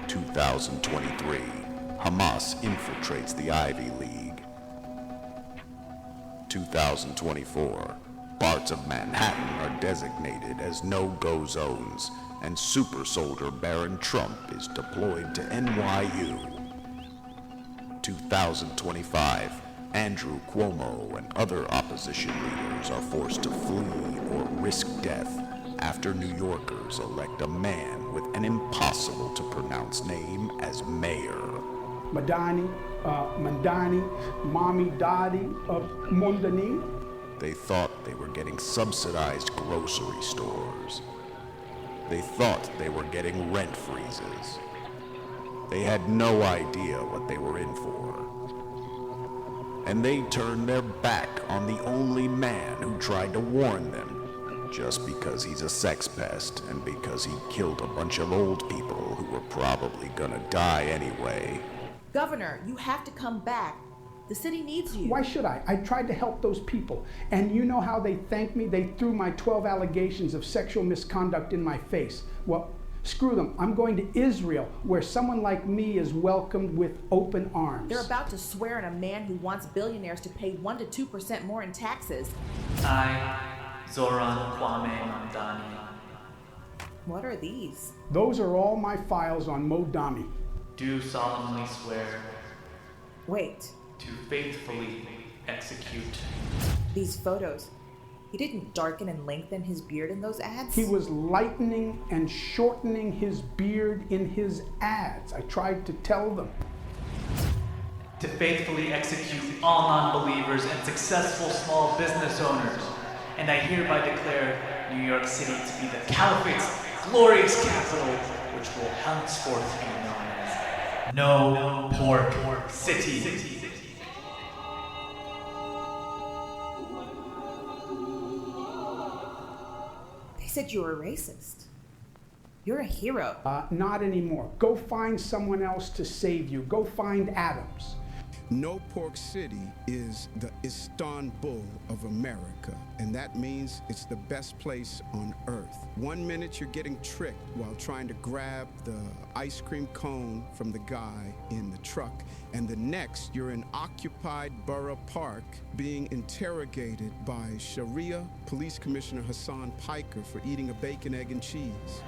2023, Hamas infiltrates the Ivy League. 2024, parts of Manhattan are designated as no-go zones, and super soldier Baron Trump is deployed to NYU. 2025, Andrew Cuomo and other opposition leaders are forced to flee or risk death after New Yorkers elect a man with an impossible-to-pronounce name as mayor. Mamdani, Mamdani. They thought they were getting subsidized grocery stores. They thought they were getting rent freezes. They had no idea what they were in for. And they turned their back on the only man who tried to warn them, just because he's a sex pest and because he killed a bunch of old people who were probably gonna die anyway. Governor, you have to come back. The city needs you. Why should I? I tried to help those people. And you know how they thanked me? They threw my 12 allegations of sexual misconduct in my face. Well, screw them. I'm going to Israel, where someone like me is welcomed with open arms. They're about to swear in a man who wants billionaires to pay 1% to 2% more in taxes. I, Zohran Mamdani. What are these? Those are all my files on Mamdani. Do solemnly swear Wait, to faithfully execute. these photos. He didn't darken and lengthen his beard in those ads? He was lightening and shortening his beard in his ads. I tried to tell them. To faithfully execute all non-believers and successful small business owners. And I hereby declare New York City to be the Caliphate's glorious capital, which will henceforth be known as No Pork City. They said you were a racist. You're a hero. Not anymore. Go find someone else to save you. Go find Adams. No Pork City is the Istanbul of America, and that means it's the best place on earth. 1 minute you're getting tricked while trying to grab the ice cream cone from the guy in the truck, and the next you're in occupied Borough Park being interrogated by Sharia Police Commissioner Hassan Piker for eating a bacon, egg, and cheese.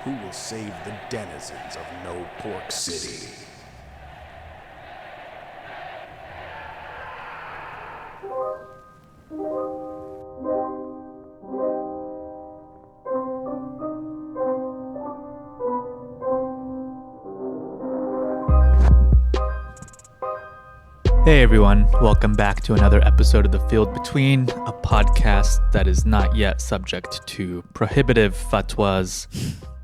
Who will save the denizens of No Pork City? Hey everyone, welcome back to another episode of The Field Between, a podcast that is not yet subject to prohibitive fatwas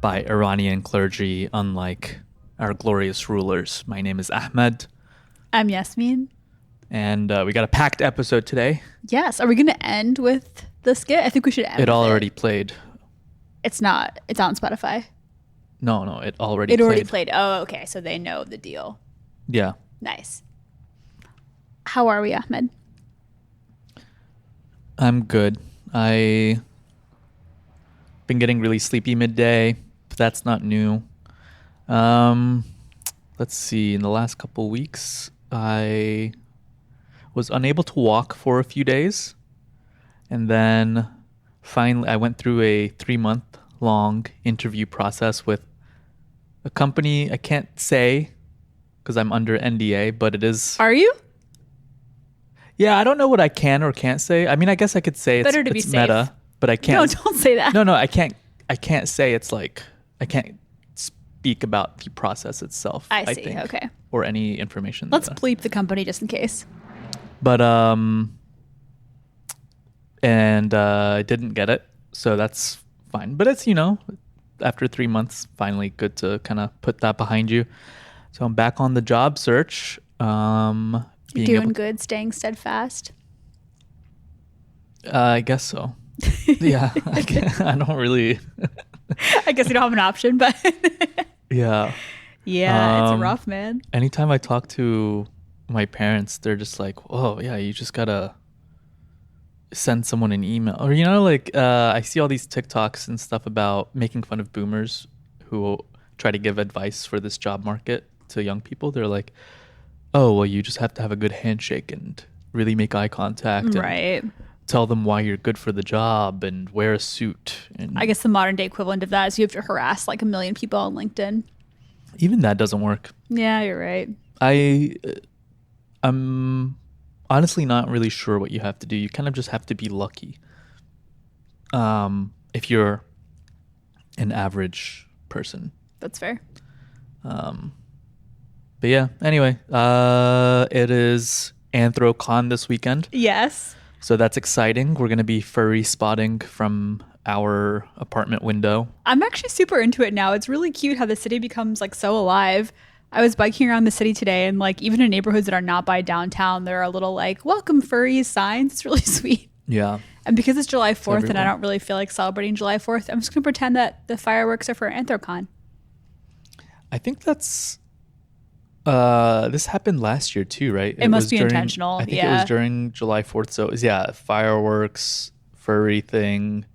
by Iranian clergy, unlike our glorious rulers. My name is Ahmed. I'm Yasmin. And we got a packed episode today. Yes. Are we going to end with the skit? I think we should end It with already played. It's not. It's on Spotify. No, it already It played. already played. Oh, okay. So they know the deal. Yeah. Nice. How are we, Ahmed? I'm good. I been getting really sleepy midday, but that's not new. Let's see. In the last couple weeks, I was unable to walk for a few days, and then finally I went through a 3-month-long interview process with a company I can't say because I'm under NDA, but it is. Are you? Yeah, I don't know what I can or can't say. I mean, I guess I could say Better to be it's safe. Meta, but I can't. No, don't say that. No, I can't say it's like I can't speak about the process itself. I see. think, Okay. Or any information. Let's bleep the company just in case. But I didn't get it, so that's fine. But it's after 3 months, finally good to kind of put that behind you. So I'm back on the job search. Doing good, staying steadfast. I guess so. Yeah, I don't really. I guess you don't have an option, but Yeah. yeah, it's rough, man. Anytime I talk to my parents, they're just like, "Oh, yeah, you just gotta." send someone an email, or like I see all these TikToks and stuff about making fun of boomers who try to give advice for this job market to young people. They're like, oh, well, you just have to have a good handshake and really make eye contact, Right. and tell them why you're good for the job and wear a suit. And I guess the modern day equivalent of that is you have to harass like 1 million people on LinkedIn. even that doesn't work. Yeah, you're right. I'm honestly not really sure what you have to do. You kind of just have to be lucky. If you're an average person. That's fair. But yeah, anyway, it is AnthroCon this weekend. Yes. So that's exciting. We're going to be furry spotting from our apartment window. I'm actually super into it now. It's really cute how the city becomes like so alive. I was biking around the city today, and like even in neighborhoods that are not by downtown, there are little like welcome furries signs. It's really sweet. Yeah. And because it's July 4th and I everywhere. don't really feel like celebrating July 4th, I'm just going to pretend that the fireworks are for AnthroCon. I think that's this happened last year too, right? It must was be during, intentional, I think it yeah. was during July 4th. So it was, fireworks, furry thing,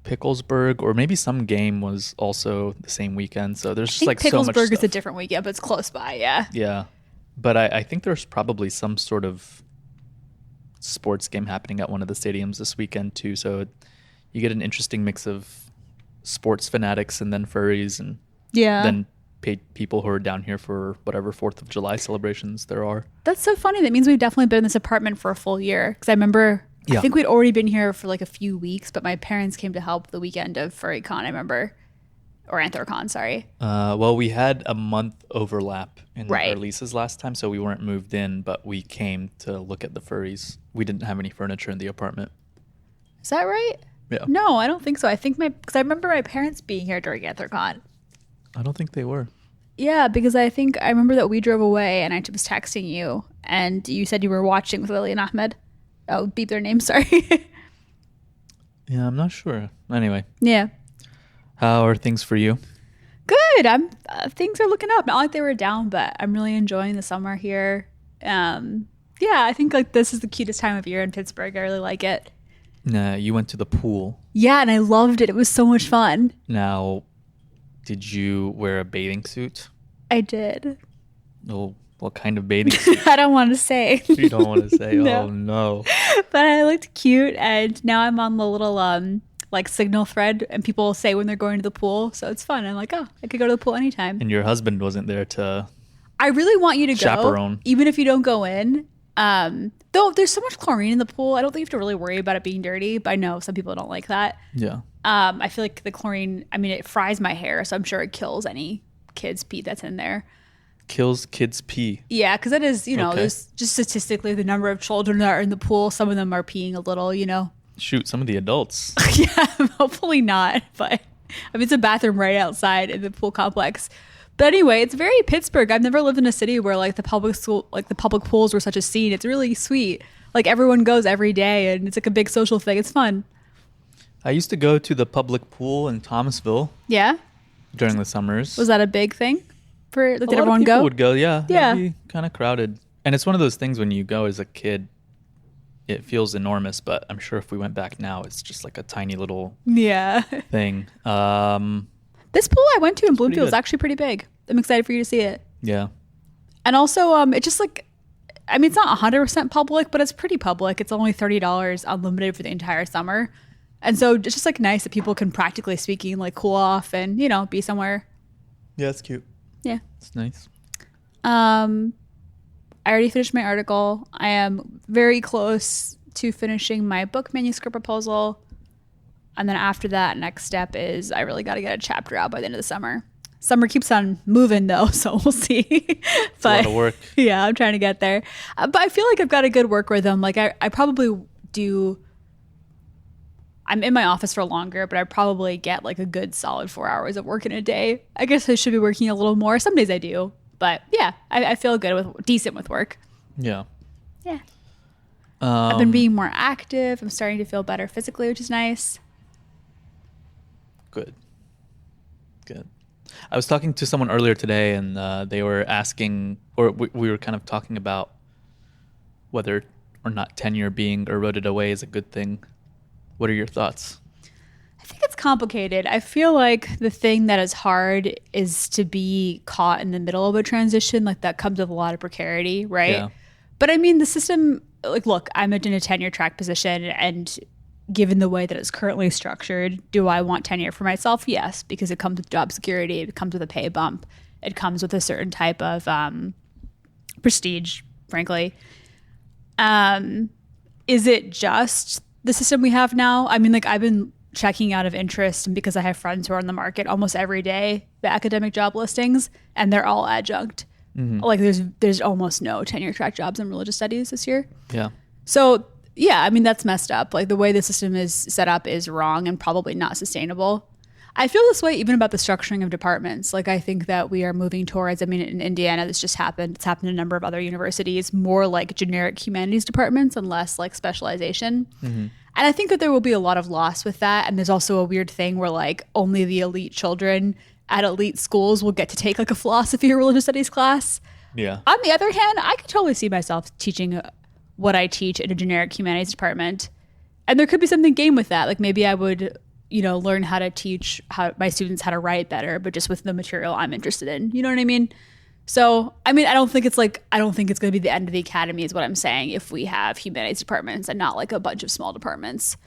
Picklesburg, or maybe some game was also the same weekend. So there's just I like think so much Picklesburg is a stuff. different weekend, but it's close by, yeah. Yeah. But I think there's probably some sort of sports game happening at one of the stadiums this weekend too. So you get an interesting mix of sports fanatics and then furries and Yeah. then people who are down here for whatever 4th of July celebrations there are. That's so funny. That means we've definitely been in this apartment for a full year. Because I remember, I Yeah. think we'd already been here for like a few weeks, but my parents came to help the weekend of FurryCon, I remember. Or AnthroCon, sorry. Well, we had a month overlap in Right. our leases last time, so we weren't moved in, but we came to look at the furries. We didn't have any furniture in the apartment. Is that right? Yeah. No, I don't think so. I think because I remember my parents being here during AnthroCon. I don't think they were. Yeah, because I remember that we drove away and I was texting you and you said you were watching with Lily and Ahmed. Oh, beep their names, sorry. Yeah, I'm not sure. Anyway, Yeah. how are things for you? Good. Things are looking up. Not like they were down, but I'm really enjoying the summer here. Yeah, I think like this is the cutest time of year in Pittsburgh. I really like it. Nah, you went to the pool. Yeah, and I loved it. It was so much fun. Now, did you wear a bathing suit? I did. Oh, what kind of bathing suit? I don't want to say. You don't want to say. No. Oh no. But I looked cute, and now I'm on the little like signal thread, and people say when they're going to the pool, so it's fun. I'm like, oh, I could go to the pool anytime. And your husband wasn't there to. I really want you to go, Chaperone. even if you don't go in. Though there's so much chlorine in the pool, I don't think you have to really worry about it being dirty. But I know some people don't like that. Yeah. I feel like the chlorine, I mean, it fries my hair, so I'm sure it kills any kid's pee that's in there. Kills kids pee. Yeah, because it is, Okay. there's just statistically the number of children that are in the pool. Some of them are peeing a little, Shoot, some of the adults. Yeah, hopefully not. But I mean, it's a bathroom right outside in the pool complex. But anyway, it's very Pittsburgh. I've never lived in a city where like the public pools were such a scene. It's really sweet. Like everyone goes every day, and it's like a big social thing. It's fun. I used to go to the public pool in Thomasville Yeah, during the summers. was that a big thing for? Like, A did lot of everyone people go? would go, yeah. Yeah. It'd be kind of crowded. And it's one of those things when you go as a kid, it feels enormous, but I'm sure if we went back now, it's just like a tiny little Yeah. thing. This pool I went to in pretty Bloomfield is good. actually pretty big. I'm excited for you to see it. Yeah. And also, it's just like, I mean, it's not 100% public, but it's pretty public. It's only $30 unlimited for the entire summer. And so it's just like nice that people can practically speaking like cool off and, be somewhere. Yeah, it's cute. Yeah. It's nice. I already finished my article. I am very close to finishing my book manuscript proposal. And then after that, next step is I really got to get a chapter out by the end of the summer. Summer keeps on moving though, so we'll see. It's a lot of work. Yeah, I'm trying to get there. But I feel like I've got a good work rhythm. Like I probably do. I'm in my office for longer, but I probably get like a good solid 4 hours of work in a day. I guess I should be working a little more. Some days I do. But yeah, I feel decent with work. Yeah. Yeah. I've been being more active. I'm starting to feel better physically, which is nice. Good. I was talking to someone earlier today, and they were asking, or we were kind of talking about whether or or not tenure being eroded away is a good thing. What are your thoughts? I think it's complicated. I feel like the thing that is hard is to be caught in the middle of a transition. Like that comes with a lot of precarity, right? Yeah. But I mean, the system, like, look, I'm in a tenure track position, and given the way that it's currently structured, do I want tenure for myself? Yes, because it comes with job security. It comes with a pay bump. It comes with a certain type of prestige, frankly. Is it just the system we have now? I mean, like, I've been checking out of interest, and because I have friends who are on the market almost every day, the academic job listings, and they're all adjunct. Like there's almost no tenure track jobs in religious studies this year. Yeah. So yeah, I mean, that's messed up. Like the way the system is set up is wrong and probably not sustainable. I feel this way even about the structuring of departments. Like I think that we are moving towards, I mean, in Indiana, this just happened. It's happened in a number of other universities, more like generic humanities departments and less like specialization. And I think that there will be a lot of loss with that. And there's also a weird thing where like only the elite children at elite schools will get to take like a philosophy or religious studies class. Yeah. On the other hand, I could totally see myself teaching what I teach in a generic humanities department. And there could be something game with that. Like maybe I would, learn how to teach my students how to write better, but just with the material I'm interested in. You know what I mean? So, I mean, I don't think it's going to be the end of the academy is what I'm saying if we have humanities departments and not like a bunch of small departments.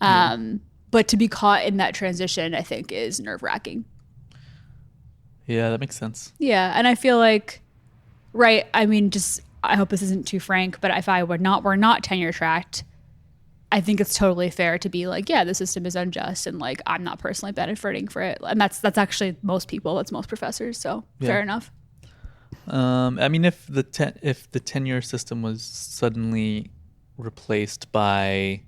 But to be caught in that transition, I think is nerve-wracking. Yeah, that makes sense. Yeah, and I feel like, right, I mean, I hope this isn't too frank, but if we're not tenure tracked, I think it's totally fair to be like, yeah, the system is unjust and like I'm not personally benefiting for it. And that's actually most people, that's most professors, so fair enough. I mean, if the tenure system was suddenly replaced by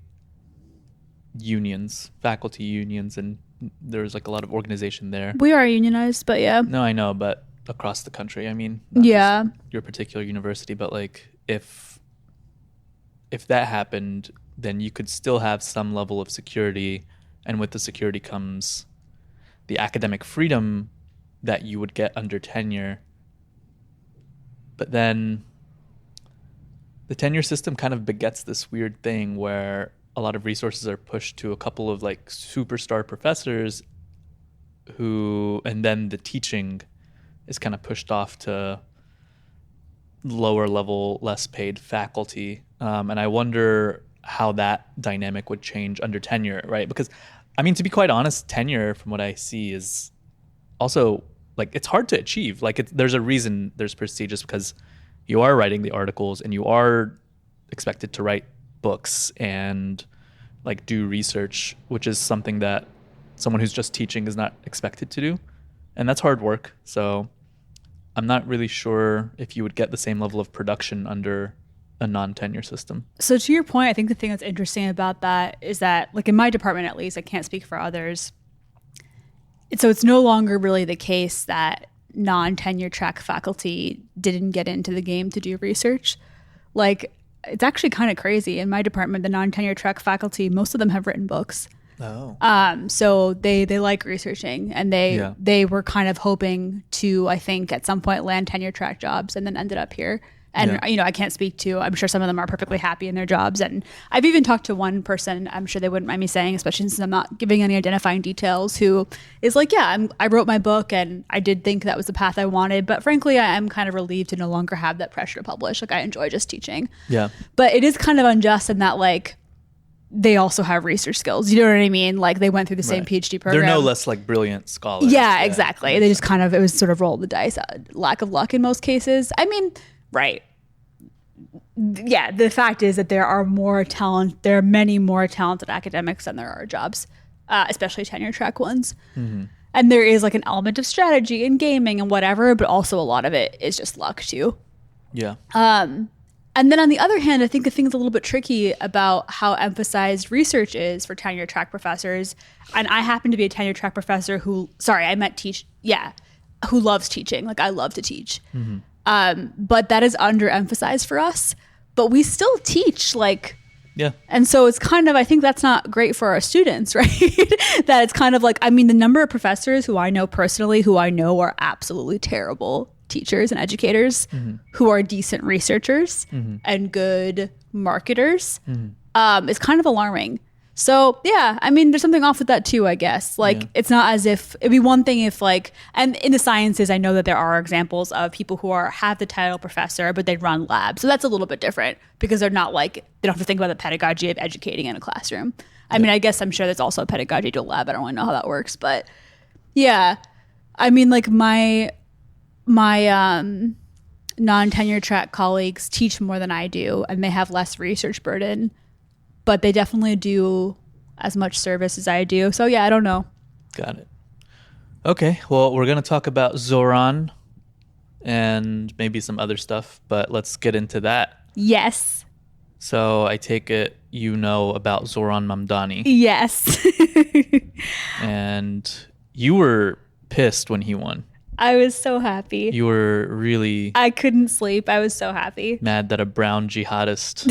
unions, faculty unions, and there's like a lot of organization there. We are unionized, but yeah. No, I know, but across the country, I mean, not just your particular university, but like if that happened, then you could still have some level of security, and with the security comes the academic freedom that you would get under tenure. But then the tenure system kind of begets this weird thing where a lot of resources are pushed to a couple of like superstar professors and then the teaching is kind of pushed off to lower level, less paid faculty. And I wonder how that dynamic would change under tenure, right? Because, I mean, to be quite honest, tenure, from what I see, is also, like, it's hard to achieve. Like, there's a reason there's prestigious, because you are writing the articles and you are expected to write books and, like, do research, which is something that someone who's just teaching is not expected to do. And that's hard work. So I'm not really sure if you would get the same level of production under a non-tenure system. So to your point, I think the thing that's interesting about that is that, like, in my department at least, I can't speak for others, so it's no longer really the case that non-tenure track faculty didn't get into the game to do research. Like, it's actually kind of crazy. In my department, the non-tenure track faculty, most of them have written books. Oh. So they like researching, and they were kind of hoping to, I think, at some point land tenure track jobs, and then ended up here. And, I can't speak to, I'm sure some of them are perfectly happy in their jobs. And I've even talked to one person, I'm sure they wouldn't mind me saying, especially since I'm not giving any identifying details, who is like, yeah, I wrote my book and I did think that was the path I wanted. But frankly, I am kind of relieved to no longer have that pressure to publish. Like, I enjoy just teaching. Yeah. But it is kind of unjust in that, like, they also have research skills. You know what I mean? Like, they went through the same PhD program. They're no less like brilliant scholars. Yeah, exactly. They just kind of, it was sort of roll the dice, lack of luck in most cases. I mean, right. Yeah, the fact is that there are many more talented academics than there are jobs, especially tenure track ones. Mm-hmm. And there is like an element of strategy and gaming and whatever, but also a lot of it is just luck too. Yeah. And then on the other hand, I think the thing's a little bit tricky about how emphasized research is for tenure track professors. And I happen to be a tenure track professor who loves teaching. Like, I love to teach. Mm-hmm. But that is underemphasized for us. But we still teach, like, yeah. And so it's kind of, I think that's not great for our students, right? That it's kind of like, I mean, the number of professors who I know personally, who I know are absolutely terrible teachers and educators, mm-hmm. who are decent researchers mm-hmm. and good marketers is kind of alarming. So yeah, I mean, there's something off with that too, I guess. Like, it's not as if it'd be one thing if like, and in the sciences, I know that there are examples of people who have the title professor, but they run labs. So that's a little bit different because they're not like, they don't have to think about the pedagogy of educating in a classroom. I mean, I guess I'm sure there's also a pedagogy to a lab. I don't really know how that works, but yeah, I mean, like my non-tenure track colleagues teach more than I do, and they have less research burden, but they definitely do as much service as I do. So yeah, I don't know. Got it. Okay, well, we're going to talk about Zohran and maybe some other stuff, but let's get into that. Yes. So I take it you know about Zohran Mamdani. Yes. And you were pissed when he won. I was so happy. You were really... I couldn't sleep. I was so happy. Mad that a brown jihadist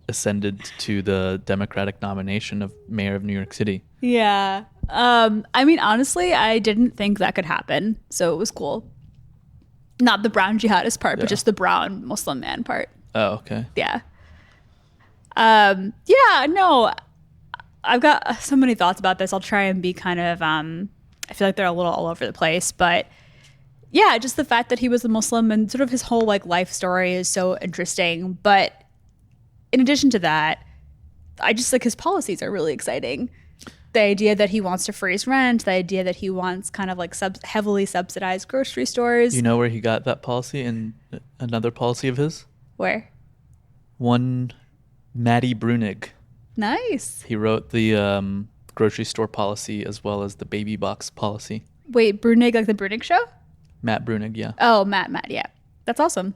ascended to the Democratic nomination of mayor of New York City. Yeah. I mean, honestly, I didn't think that could happen. So it was cool. Not the brown jihadist part, but just the brown Muslim man part. Oh, okay. Yeah. Yeah, no, I've got so many thoughts about this. I'll try and be kind of, I feel like they're a little all over the place, but yeah, just the fact that he was a Muslim and sort of his whole like life story is so interesting. But in addition to that, I just like his policies are really exciting. The idea that he wants to freeze rent, the idea that he wants kind of like heavily subsidized grocery stores. You know where he got that policy and another policy of his? Where? One Matty Brunig. Nice. He wrote the grocery store policy as well as the baby box policy. Wait, Brunig, like the Brunig show? Matt Brunig, yeah. Oh, Matt, yeah. That's awesome.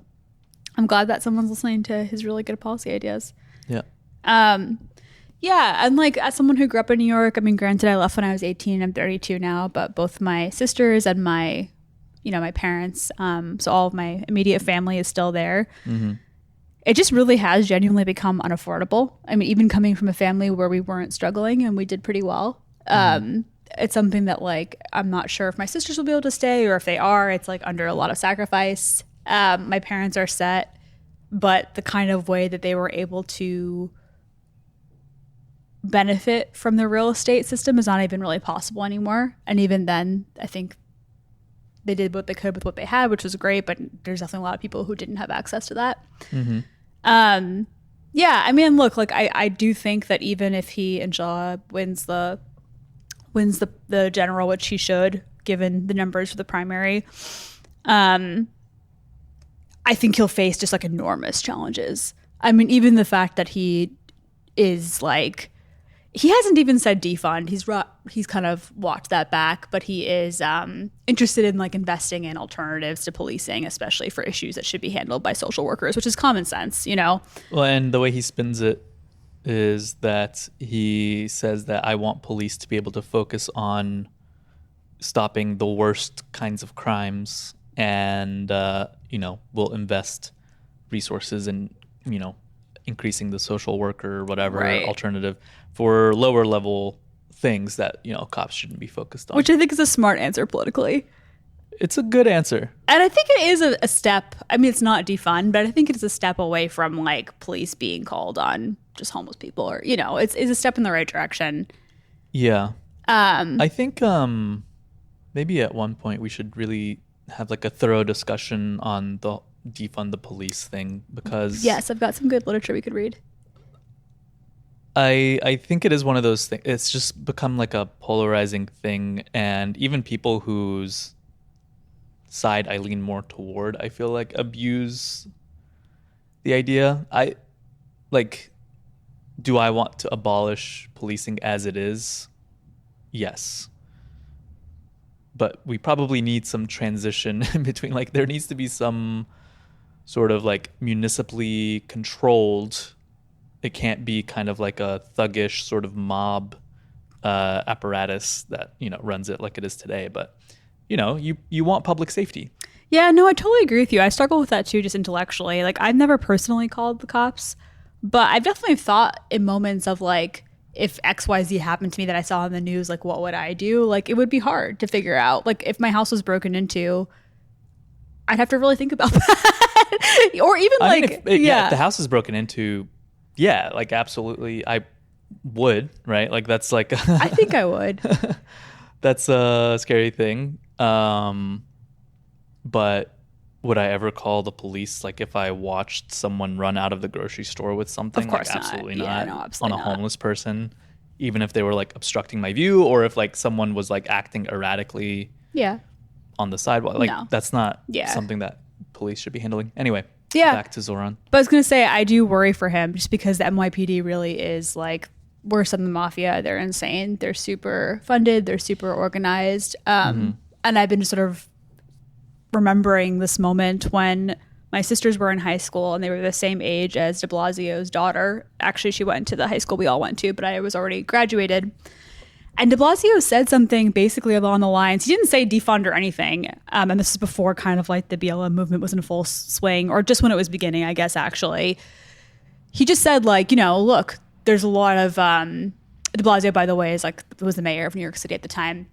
I'm glad that someone's listening to his really good policy ideas. Yeah. Yeah, and like as someone who grew up in New York, I mean, granted, I left when I was 18. I'm 32 now, but both my sisters and my parents, so all of my immediate family is still there. Mm-hmm. It just really has genuinely become unaffordable. I mean, even coming from a family where we weren't struggling and we did pretty well. It's something that like, I'm not sure if my sisters will be able to stay, or if they are, it's like under a lot of sacrifice. My parents are set, but the kind of way that they were able to benefit from the real estate system is not even really possible anymore. And even then, I think they did what they could with what they had, which was great, but there's definitely a lot of people who didn't have access to that. Mm-hmm. Yeah, I mean, look, like I do think that even if he, inshallah, wins the general, which he should, given the numbers for the primary, I think he'll face just like enormous challenges. I mean, even the fact that he is like, he hasn't even said defund. He's kind of walked that back, but he is interested in like investing in alternatives to policing, especially for issues that should be handled by social workers, which is common sense, you know? Well, and the way he spins it is that he says that I want police to be able to focus on stopping the worst kinds of crimes, and we'll invest resources in increasing the social worker or whatever alternative for lower level things that cops shouldn't be focused on. Which I think is a smart answer politically. It's a good answer. And I think it is a step. I mean, it's not defund, but I think it's a step away from like police being called on just homeless people, or it's a step in the right direction. Yeah. I think maybe at one point we should really have like a thorough discussion on the defund the police thing, because yes, I've got some good literature we could read. I think it is one of those things. It's just become like a polarizing thing, and even people whose side I lean more toward, I feel like, abuse the idea. Do I want to abolish policing as it is? Yes. But we probably need some transition in between. Like, there needs to be some sort of like municipally controlled. It can't be kind of like a thuggish sort of mob apparatus that runs it like it is today. But you want public safety. Yeah, no, I totally agree with you. I struggle with that too, just intellectually. Like, I've never personally called the cops, but I've definitely thought in moments of like, if XYZ happened to me that I saw on the news, like, what would I do? Like, it would be hard to figure out. Like, if my house was broken into, I'd have to really think about that. Or even I like, mean, if the house is broken into, yeah, like absolutely, I would, right? Like that's like, I think I would. that's a scary thing. But would I ever call the police? Like if I watched someone run out of the grocery store with something? Of course like, not. absolutely Yeah, not. no, absolutely on a not. homeless person, even if they were like obstructing my view, or if like someone was like acting erratically Yeah. on the sidewalk. Like No. that's not Yeah. something that police should be handling. Anyway, Yeah. back to Zohran. But I was going to say, I do worry for him just because the NYPD really is like worse than the mafia. They're insane. They're super funded. They're super organized. And I've been sort of remembering this moment when my sisters were in high school and they were the same age as de Blasio's daughter. Actually, she went to the high school we all went to, but I was already graduated. And de Blasio said something basically along the lines, he didn't say defund or anything. And this is before kind of like the BLM movement was in full swing, or just when it was beginning, I guess, actually. He just said like, you know, look, there's a lot of, de Blasio, by the way, was the mayor of New York City at the time.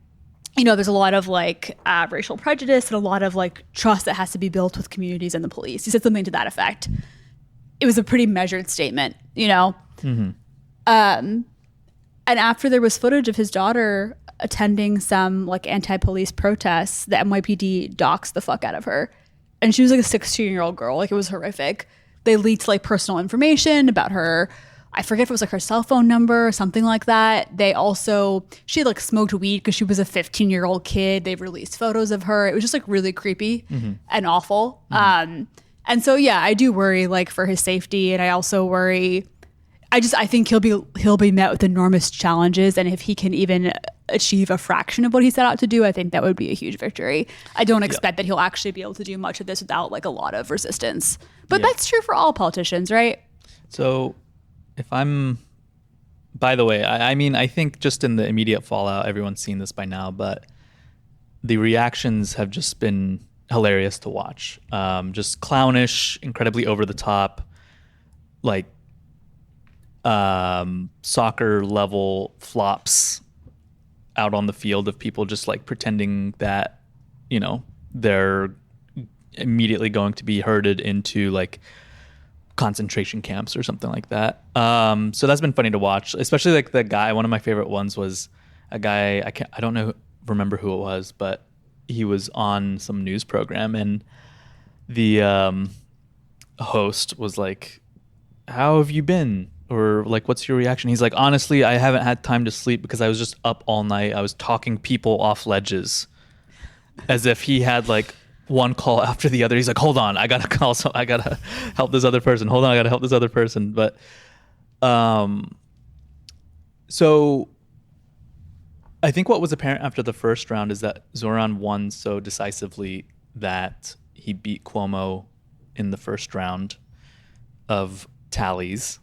You know, there's a lot of like racial prejudice and a lot of like trust that has to be built with communities and the police. He said something to that effect. It was a pretty measured statement, you know? And after there was footage of his daughter attending some like anti-police protests, the NYPD doxed the fuck out of her. And she was like a 16-year-old girl. Like it was horrific. They leaked like personal information about her. I forget if it was like her cell phone number or something like that. She had like smoked weed because she was a 15-year-old kid. They released photos of her. It was just like really creepy and awful. And so, yeah, I do worry like for his safety. And I also worry, I think he'll be met with enormous challenges. And if he can even achieve a fraction of what he set out to do, I think that would be a huge victory. I don't expect that he'll actually be able to do much of this without like a lot of resistance. But that's true for all politicians, right? So by the way, I mean, I think just in the immediate fallout, everyone's seen this by now, but the reactions have just been hilarious to watch. Just clownish, incredibly over the top, like soccer level flops out on the field of people just like pretending that, you know, they're immediately going to be herded into like concentration camps or something like that. So that's been funny to watch, especially like the guy. One of my favorite ones was a guy, I don't remember who it was, but he was on some news program and the host was like, how have you been? Or like, what's your reaction? He's like, honestly, I haven't had time to sleep because I was just up all night. I was talking people off ledges, as if he had like one call after the other. He's like, hold on, I gotta call. So I gotta help this other person. Hold on, I gotta help this other person. But, so I think what was apparent after the first round is that Zohran won so decisively that he beat Cuomo in the first round of tallies.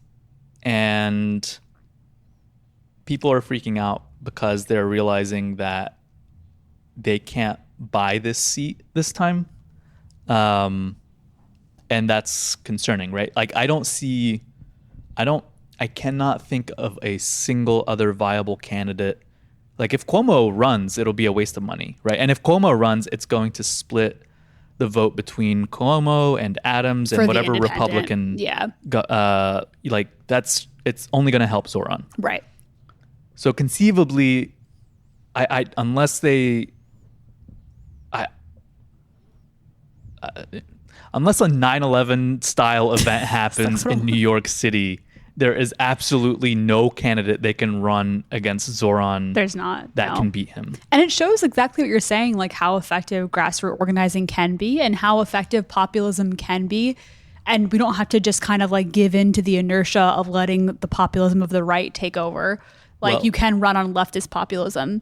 And people are freaking out because they're realizing that they can't buy this seat this time. And that's concerning, right? Like I cannot think of a single other viable candidate. Like if Cuomo runs, it'll be a waste of money, right? And if Cuomo runs, it's going to split the vote between Cuomo and Adams and whatever Republican. Yeah. It's only going to help Zohran. Right. So conceivably, unless a 9/11 style event happens in New York City, there is absolutely no candidate they can run against Zohran. There's not. That can beat him. And it shows exactly what you're saying, like how effective grassroots organizing can be and how effective populism can be. And we don't have to just kind of like give in to the inertia of letting the populism of the right take over. Like you can run on leftist populism.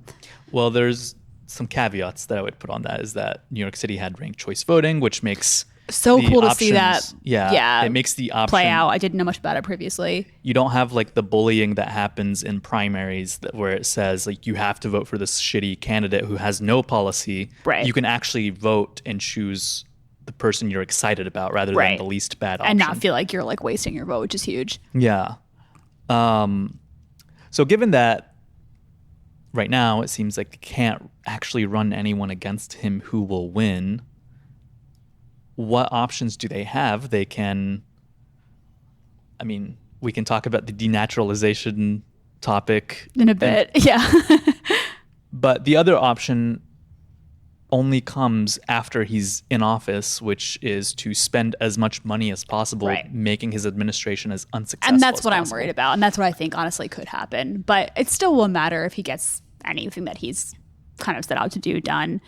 Well, there's some caveats that I would put on that is that New York City had ranked choice voting, which makes so cool to see that. Yeah. It makes the option play out. I didn't know much about it previously. You don't have like the bullying that happens in primaries where it says like you have to vote for this shitty candidate who has no policy. Right. You can actually vote and choose the person you're excited about rather than the least bad option. And not feel like you're like wasting your vote, which is huge. Yeah. So given that right now it seems like they can't actually run anyone against him who will win, what options do they have? They can, I mean, we can talk about the denaturalization topic in a bit. Yeah. But the other option only comes after he's in office, which is to spend as much money as possible, making his administration as unsuccessful and that's as what possible. I'm worried about. And that's what I think honestly could happen. But it still will matter if he gets anything that he's kind of set out to do done.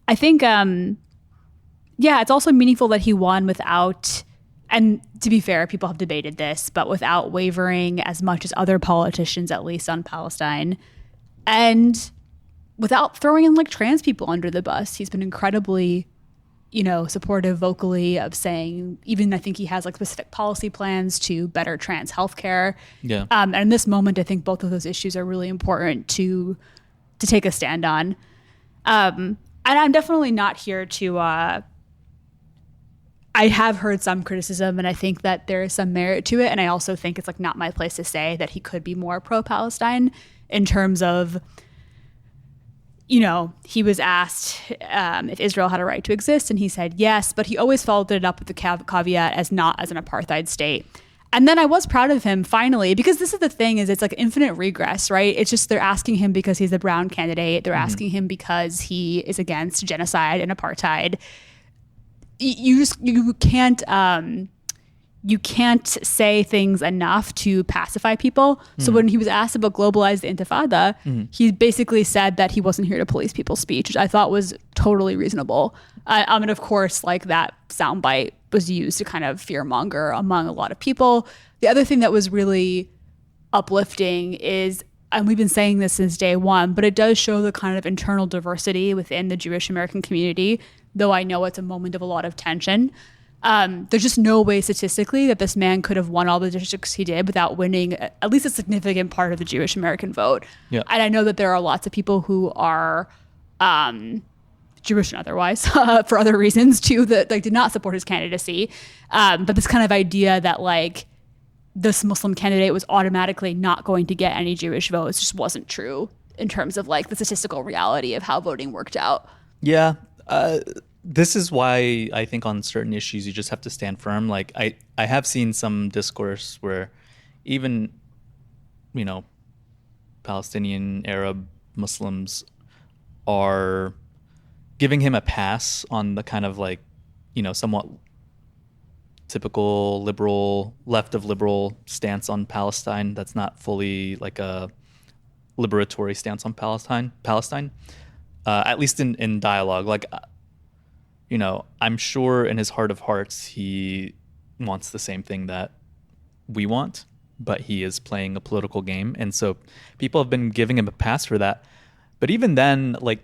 I think, it's also meaningful that he won without, and to be fair, people have debated this, but without wavering as much as other politicians, at least on Palestine. And without throwing in like trans people under the bus. He's been incredibly, supportive vocally of saying, even I think he has like specific policy plans to better trans healthcare. Yeah. And in this moment, I think both of those issues are really important to take a stand on. And I'm definitely not here to, I have heard some criticism and I think that there is some merit to it. And I also think it's like not my place to say that he could be more pro-Palestine in terms of, he was asked if Israel had a right to exist, and he said yes, but he always followed it up with the caveat as not as an apartheid state. And then I was proud of him finally, because this is the thing, is it's like infinite regress, right? It's just they're asking him because he's the brown candidate. They're asking him because he is against genocide and apartheid. You can't say things enough to pacify people. So when he was asked about globalized intifada, he basically said that he wasn't here to police people's speech, which I thought was totally reasonable. And of course, like that soundbite was used to kind of fearmonger among a lot of people. The other thing that was really uplifting is, and we've been saying this since day one, but it does show the kind of internal diversity within the Jewish American community, though I know it's a moment of a lot of tension. There's just no way statistically that this man could have won all the districts he did without winning at least a significant part of the Jewish American vote. Yeah. And I know that there are lots of people who are Jewish and otherwise for other reasons too that like did not support his candidacy. But this kind of idea that like this Muslim candidate was automatically not going to get any Jewish votes just wasn't true in terms of like the statistical reality of how voting worked out. Yeah. This is why I think on certain issues you just have to stand firm. Like I have seen some discourse where even, Palestinian Arab Muslims are giving him a pass on the kind of like, somewhat typical liberal, left of liberal stance on Palestine. That's not fully like a liberatory stance on Palestine, at least in dialogue. Like, I'm sure in his heart of hearts, he wants the same thing that we want, but he is playing a political game. And so people have been giving him a pass for that. But even then, like,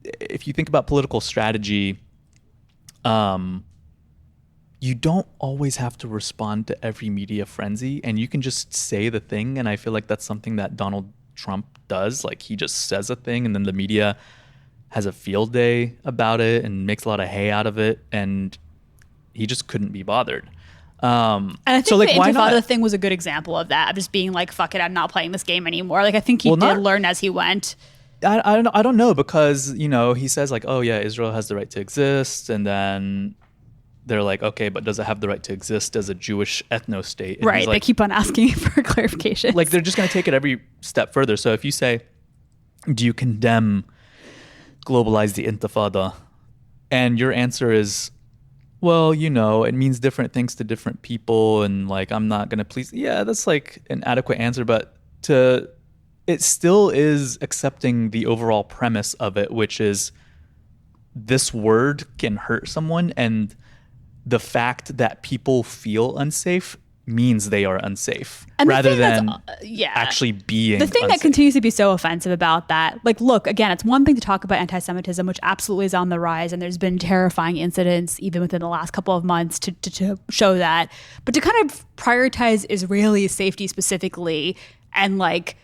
if you think about political strategy, you don't always have to respond to every media frenzy, and you can just say the thing. And I feel like that's something that Donald Trump does. Like, he just says a thing and then the media has a field day about it and makes a lot of hay out of it, and he just couldn't be bothered. And I think the Intifada thing was a good example of that, of just being like, fuck it, I'm not playing this game anymore. Like, I think he did learn as he went. I don't know, because, he says like, oh yeah, Israel has the right to exist, and then they're like, okay, but does it have the right to exist as a Jewish ethno-state? And right, they keep on asking for clarification. Like, they're just going to take it every step further. So if you say, do you condemn globalize the Intifada? And your answer is, well, it means different things to different people, and like, I'm not going to please. Yeah, that's like an adequate answer, but it still is accepting the overall premise of it, which is this word can hurt someone, and the fact that people feel unsafe means they are unsafe, and rather than actually being the thing unsafe. That continues to be so offensive about that. Like, look, again, it's one thing to talk about anti-Semitism, which absolutely is on the rise, and there's been terrifying incidents even within the last couple of months to show that. But to kind of prioritize Israeli safety specifically, and like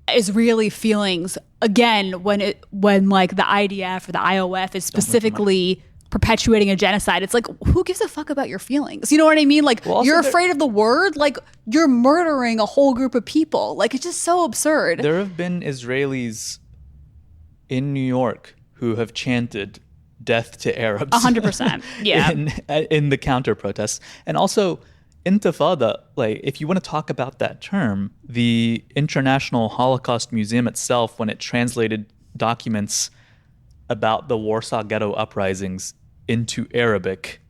Israeli feelings, again, when like the IDF or the IOF is specifically perpetuating a genocide, it's like, who gives a fuck about your feelings? You know what I mean? Like, well, you're afraid of the word, like you're murdering a whole group of people. Like, it's just so absurd. There have been Israelis in New York who have chanted death to Arabs. 100%. Yeah. in the counter protests. And also Intifada, like if you want to talk about that term, the International Holocaust Museum itself, when it translated documents about the Warsaw Ghetto uprisings into Arabic,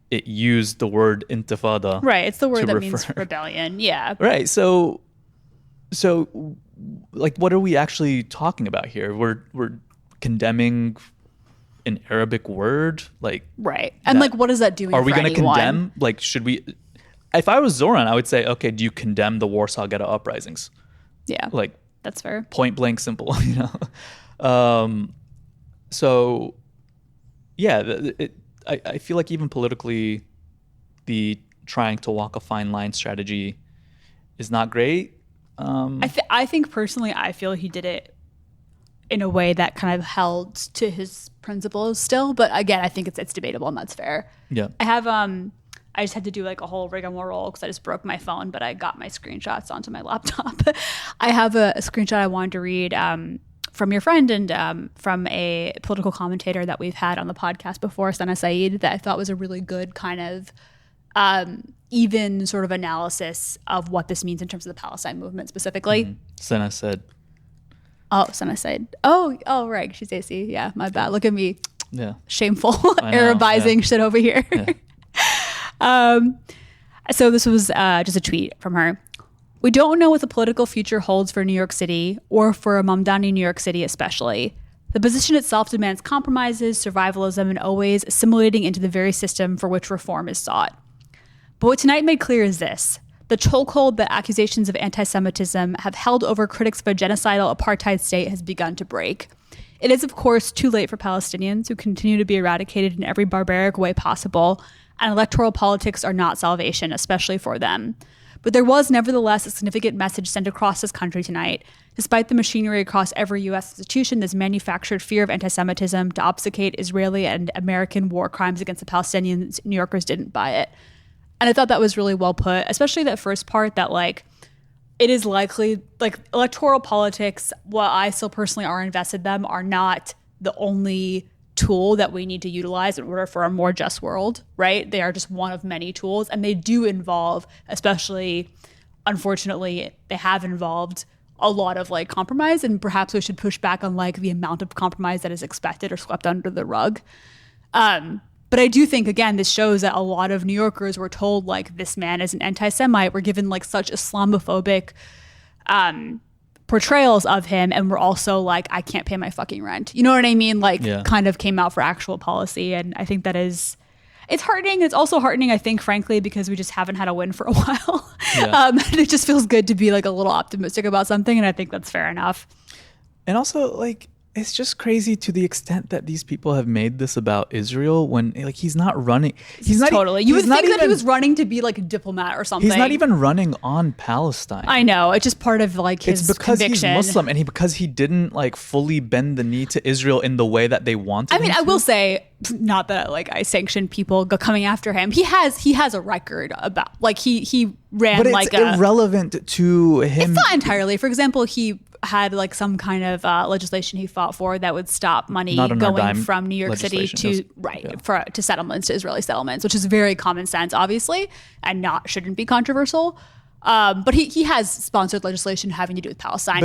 it used the word Intifada. Right. It's the word that means rebellion. Yeah. Right. So like what are we actually talking about here? We're condemning an Arabic word, like right. And like what is that doing? Are we going to condemn? Like should we? If I was Zohran, I would say, okay, do you condemn the Warsaw Ghetto uprisings? Yeah, like that's fair. Point blank, simple. So yeah, I feel like even politically, the trying to walk a fine line strategy is not great. I think personally, I feel he did it in a way that kind of held to his principles still. But again, I think it's debatable, and that's fair. Yeah. I just had to do like a whole rigmarole because I just broke my phone, but I got my screenshots onto my laptop. I have a screenshot I wanted to read from your friend and from a political commentator that we've had on the podcast before, Sana Saeed, that I thought was a really good kind of even sort of analysis of what this means in terms of the Palestine movement specifically. Mm-hmm. Sana said. Oh, Sana Said. Oh, right. She's AC. Yeah, my bad. Look at me. Yeah. Shameful Arabizing shit over here. Yeah. So this was just a tweet from her. We don't know what the political future holds for New York City or for Mamdani, New York City especially. The position itself demands compromises, survivalism, and always assimilating into the very system for which reform is sought. But what tonight made clear is this. The chokehold that accusations of anti-Semitism have held over critics of a genocidal apartheid state has begun to break. It is, of course, too late for Palestinians who continue to be eradicated in every barbaric way possible, and electoral politics are not salvation, especially for them. But there was nevertheless a significant message sent across this country tonight. Despite the machinery across every U.S. institution that's manufactured fear of anti-Semitism to obfuscate Israeli and American war crimes against the Palestinians, New Yorkers didn't buy it. And I thought that was really well put, especially that first part that, like, it is likely, like, electoral politics, while I still personally are invested in them, are not the only tool that we need to utilize in order for a more just world, right? They are just one of many tools, and they do involve, especially, unfortunately, they have involved a lot of, like, compromise, and perhaps we should push back on, like, the amount of compromise that is expected or swept under the rug. But I do think, again, this shows that a lot of New Yorkers were told, like, this man is an anti-Semite. We're given, like, such Islamophobic portrayals of him. And we're also like, I can't pay my fucking rent. You know what I mean? Like, kind of came out for actual policy. And I think that is, it's heartening. It's also heartening, I think, frankly, because we just haven't had a win for a while. Yeah. It just feels good to be, like, a little optimistic about something. And I think that's fair enough. And also, like, it's just crazy to the extent that these people have made this about Israel when, like, he's not running. He's not totally. You would think that he was running to be, like, a diplomat or something. He's not even running on Palestine. I know. It's just part of, like, his conviction. He's Muslim, and because he didn't, like, fully bend the knee to Israel in the way that they wanted. I mean, I will say, not that, like, I sanction people coming after him. He has a record about, like, he ran, but it's like, irrelevant to him. It's not entirely. For example, he had, like, some kind of legislation he fought for that would stop money going from New York City to to settlements, to Israeli settlements, which is very common sense, obviously, and shouldn't be controversial. But he has sponsored legislation having to do with Palestine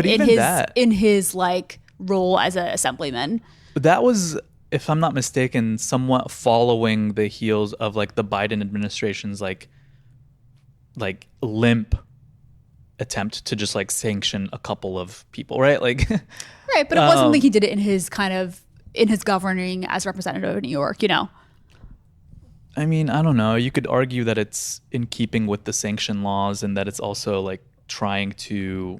in his like role as an assemblyman. That was, if I'm not mistaken, somewhat following the heels of, like, the Biden administration's like limp attempt to just, like, sanction a couple of people, right? Like, right, but it wasn't like he did it in his governing as representative of New York, you know. I mean, I don't know. You could argue that it's in keeping with the sanction laws and that it's also, like, trying to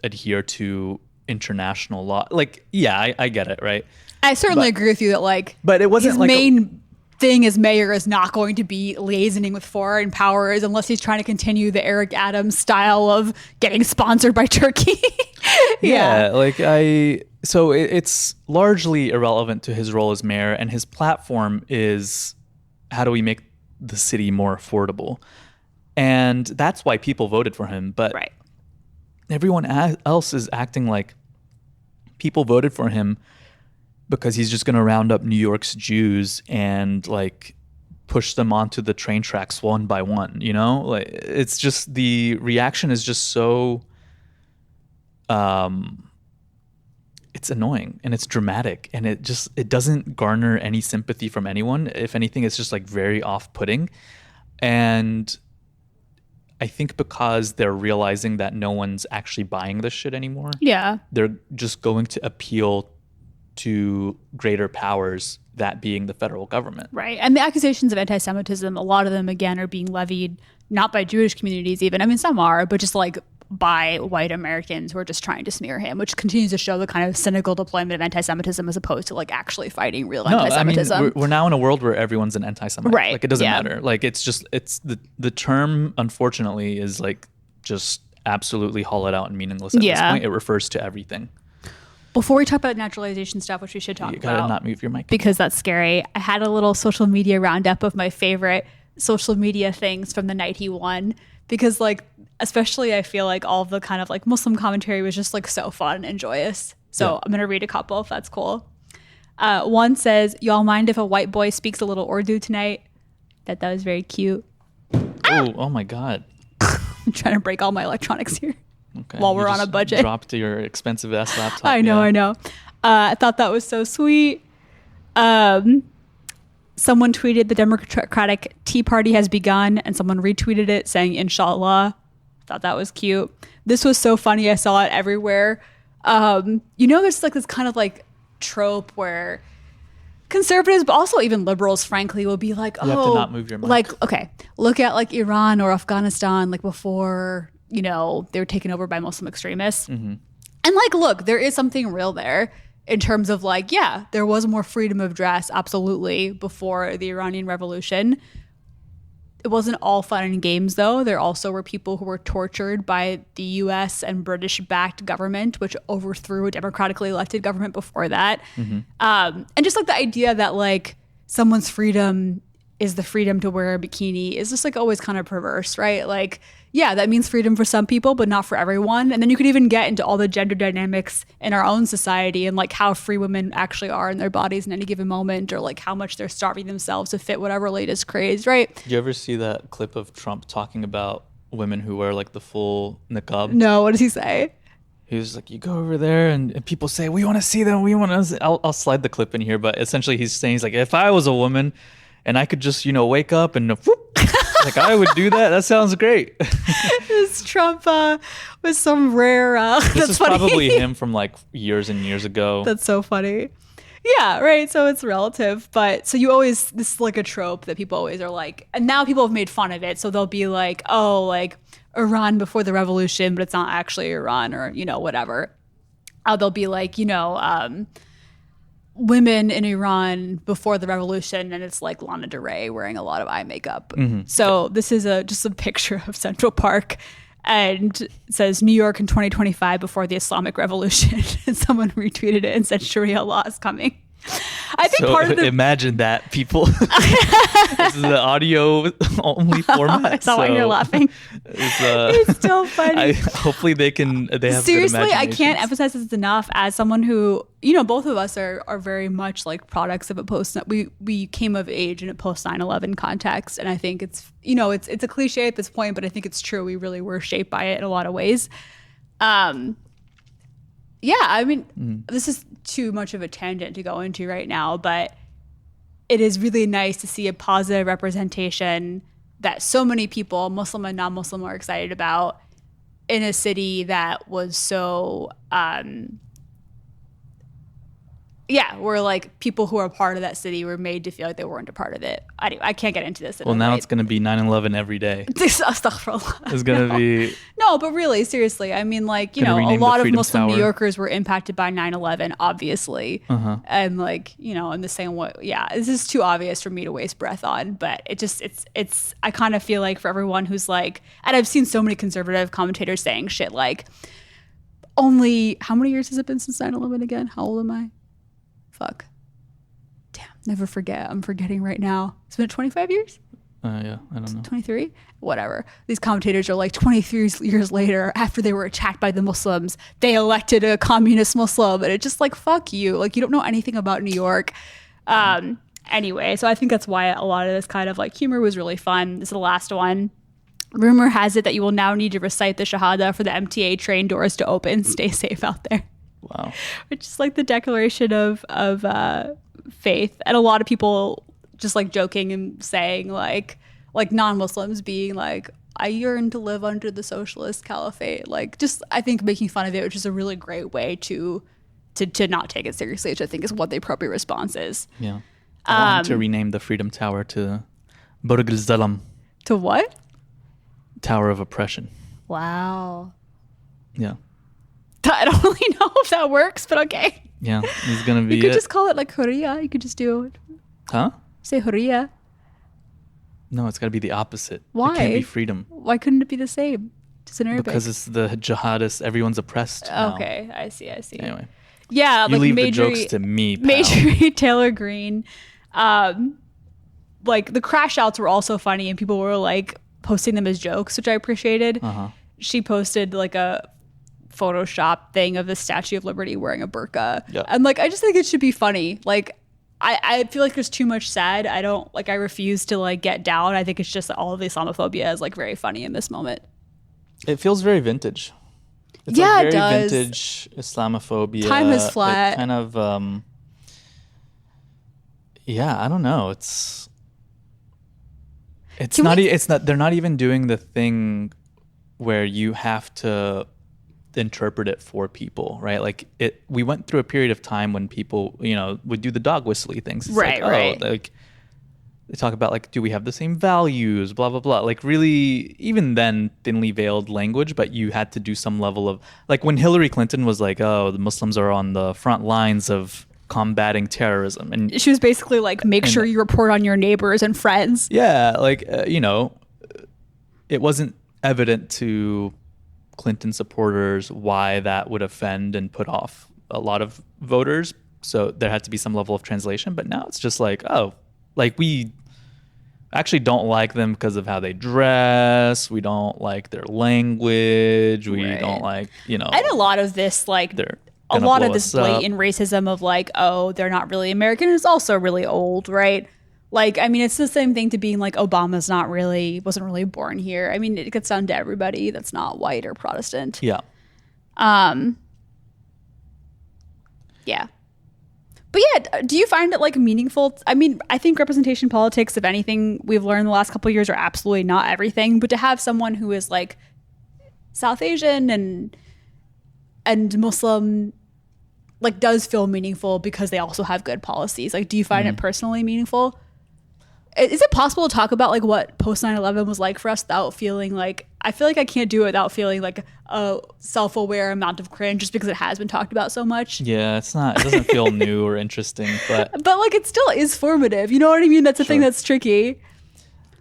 adhere to international law. Like, yeah, I get it, right? I certainly agree with you that, like, but it wasn't his like main thing as mayor is not going to be liaisoning with foreign powers unless he's trying to continue the Eric Adams style of getting sponsored by Turkey. So it's largely irrelevant to his role as mayor, and his platform is, how do we make the city more affordable? And that's why people voted for him. But everyone else is acting like people voted for him because he's just going to round up New York's Jews and like push them onto the train tracks one by one, you know? Like, it's just, the reaction is just so it's annoying and it's dramatic, and it doesn't garner any sympathy from anyone. If anything, it's just like very off-putting. And I think because they're realizing that no one's actually buying this shit anymore, they're just going to appeal to greater powers, that being the federal government. Right. And the accusations of anti-Semitism, a lot of them, again, are being levied not by Jewish communities even. I mean, some are, but just like by white Americans who are just trying to smear him, which continues to show the kind of cynical deployment of anti-Semitism as opposed to like actually fighting real anti-Semitism. I mean, we're now in a world where everyone's an anti-Semite. Right. Like, it doesn't matter. Like, it's the term, unfortunately, is like just absolutely hollowed out and meaningless at this point. It refers to everything. Before we talk about naturalization stuff, which we should talk about. You gotta not move your mic. Because that's scary. I had a little social media roundup of my favorite social media things from the night he won. Because like, especially I feel like all of the kind of like Muslim commentary was just like so fun and joyous. So I'm going to read a couple if that's cool. One says, y'all mind if a white boy speaks a little Urdu tonight? That was very cute. Oh my God. I'm trying to break all my electronics here. Okay. While we're on a budget. Dropped your expensive ass laptop. I know. I thought that was so sweet. Someone tweeted the Democratic Tea Party has begun, and someone retweeted it saying, Inshallah. Thought that was cute. This was so funny. I saw it everywhere. There's like this kind of like trope where conservatives, but also even liberals, frankly, will be like, you have to not move your mic. Like, okay, look at like Iran or Afghanistan, like before, they were taken over by Muslim extremists. Mm-hmm. And like, look, there is something real there in terms of like, yeah, there was more freedom of dress, absolutely, before the Iranian Revolution. It wasn't all fun and games, though. There also were people who were tortured by the U.S. and British-backed government, which overthrew a democratically elected government before that. Mm-hmm. And just like the idea that like someone's freedom is the freedom to wear a bikini is just like always kind of perverse, right? Like, yeah, that means freedom for some people, but not for everyone. And then you could even get into all the gender dynamics in our own society and like how free women actually are in their bodies in any given moment, or like how much they're starving themselves to fit whatever latest craze, right? Did you ever see that clip of Trump talking about women who wear like the full niqab? No, what does he say? He was like, you go over there and people say, we want to see them. I'll slide the clip in here. But essentially he's saying, he's like, if I was a woman and I could just, wake up and whoop, like I would do that. That sounds great. This Trump with some rare. This is funny. Probably him from like years and years ago. That's so funny. Yeah, right. So it's relative, but so this is like a trope that people always are like, and now people have made fun of it. So they'll be like, oh, like Iran before the revolution, but it's not actually Iran, or whatever. They'll be like, women in Iran before the revolution, and it's like Lana Del Rey wearing a lot of eye makeup. Mm-hmm. So this is just a picture of Central Park, and it says New York in 2025 before the Islamic Revolution. And someone retweeted it and said Sharia law is coming. I think part of the imagine that, people. This is the audio only format. That's why you're laughing. It's still funny. Hopefully they have seriously. I can't emphasize this enough. As someone who, both of us are very much like products of a post. We came of age in a post 9/11 context, and I think it's it's a cliche at this point, but I think it's true. We really were shaped by it in a lot of ways. Yeah, I mean, this is too much of a tangent to go into right now, but it is really nice to see a positive representation that so many people, Muslim and non-Muslim, are excited about in a city that was so, where like people who are part of that city were made to feel like they weren't a part of it. Anyway, I can't get into this. Well, now it's going to be 9/11 every day. Astaghfirullah. It's going to be... No, but really, seriously, I mean, like, a lot of Muslim New Yorkers were impacted by 9/11, obviously. Uh-huh. And like, in the same way, this is too obvious for me to waste breath on, but it's I kind of feel like for everyone who's like, and I've seen so many conservative commentators saying shit like, only, how many years has it been since 9/11 again? How old am I? Fuck. Damn, never forget. I'm forgetting right now. It's been 25 years? Yeah, I don't know. 23? Whatever. These commentators are like 23 years later, after they were attacked by the Muslims, they elected a communist Muslim. And it's just like, fuck you. Like, you don't know anything about New York. Anyway, so I think that's why a lot of this kind of like humor was really fun. This is the last one. Rumor has it that you will now need to recite the Shahada for the MTA train doors to open. Stay safe out there. Wow. Which is like the declaration of faith. And a lot of people just like joking and saying like non-Muslims being like, I yearn to live under the socialist caliphate. Like, just I think making fun of it, which is a really great way to not take it seriously, which I think is what the appropriate response is. Yeah. I want to rename the Freedom Tower to Burj Al Zalam. To what? Tower of Oppression. Wow. Yeah. I don't really know if that works, but okay. Yeah, it's gonna be. You could just call it like Hurriya. You could just do it. Huh? Say Hurriya. No, it's got to be the opposite. Why? It can't be freedom. Why couldn't it be the same? Just in Arabic. Because it's the jihadists. Everyone's oppressed now. Okay, I see. Anyway. Yeah, you like leave the jokes to me, pal. Major Taylor Greene. Like the crash outs were also funny, and people were like posting them as jokes, which I appreciated. Uh-huh. She posted like a Photoshop thing of the Statue of Liberty wearing a burqa. Yep. And like, I just think it should be funny. Like, I feel like there's too much said. I refuse to like get down. I think it's just that all of the Islamophobia is like very funny in this moment. It feels very vintage. It's Yeah, like it very does. vintage Islamophobia. Time is flat. It kind of, yeah, I don't know. It's not. They're not even doing the thing where you have to interpret it for people, right? Like we went through a period of time when people, would do the dog whistly things. It's Right. like they talk about like, do we have the same values, blah, blah, blah. Like really, even then, thinly veiled language, but you had to do some level of, like when Hillary Clinton was like, oh, the Muslims are on the front lines of combating terrorism. And She was basically like, make sure you report on your neighbors and friends. yeah, like, it wasn't evident to Clinton supporters why that would offend and put off a lot of voters. So there had to be some level of translation. But now it's just like, oh, like we actually don't like them because of how they dress. We don't like their language. We Right. don't like, And a lot of this, like, they're a gonna lot blow of this us up. blatant racism of like, oh, they're not really American is also really old, right? Like, I mean, it's the same thing to being like, wasn't really born here. I mean, it gets done to everybody that's not white or Protestant. Yeah. Yeah. But yeah, do you find it like meaningful? I mean, I think representation politics, if anything, we've learned the last couple of years are absolutely not everything, but to have someone who is like South Asian and Muslim, like, does feel meaningful because they also have good policies. Like, do you find it personally meaningful? Is it possible to talk about like what post 9/11 was like for us without feeling like, I feel like I can't do it without feeling like a self-aware amount of cringe just because it has been talked about so much. Yeah, it doesn't feel new or interesting, but like it still is formative. You know what I mean? That's the thing Sure. that's tricky.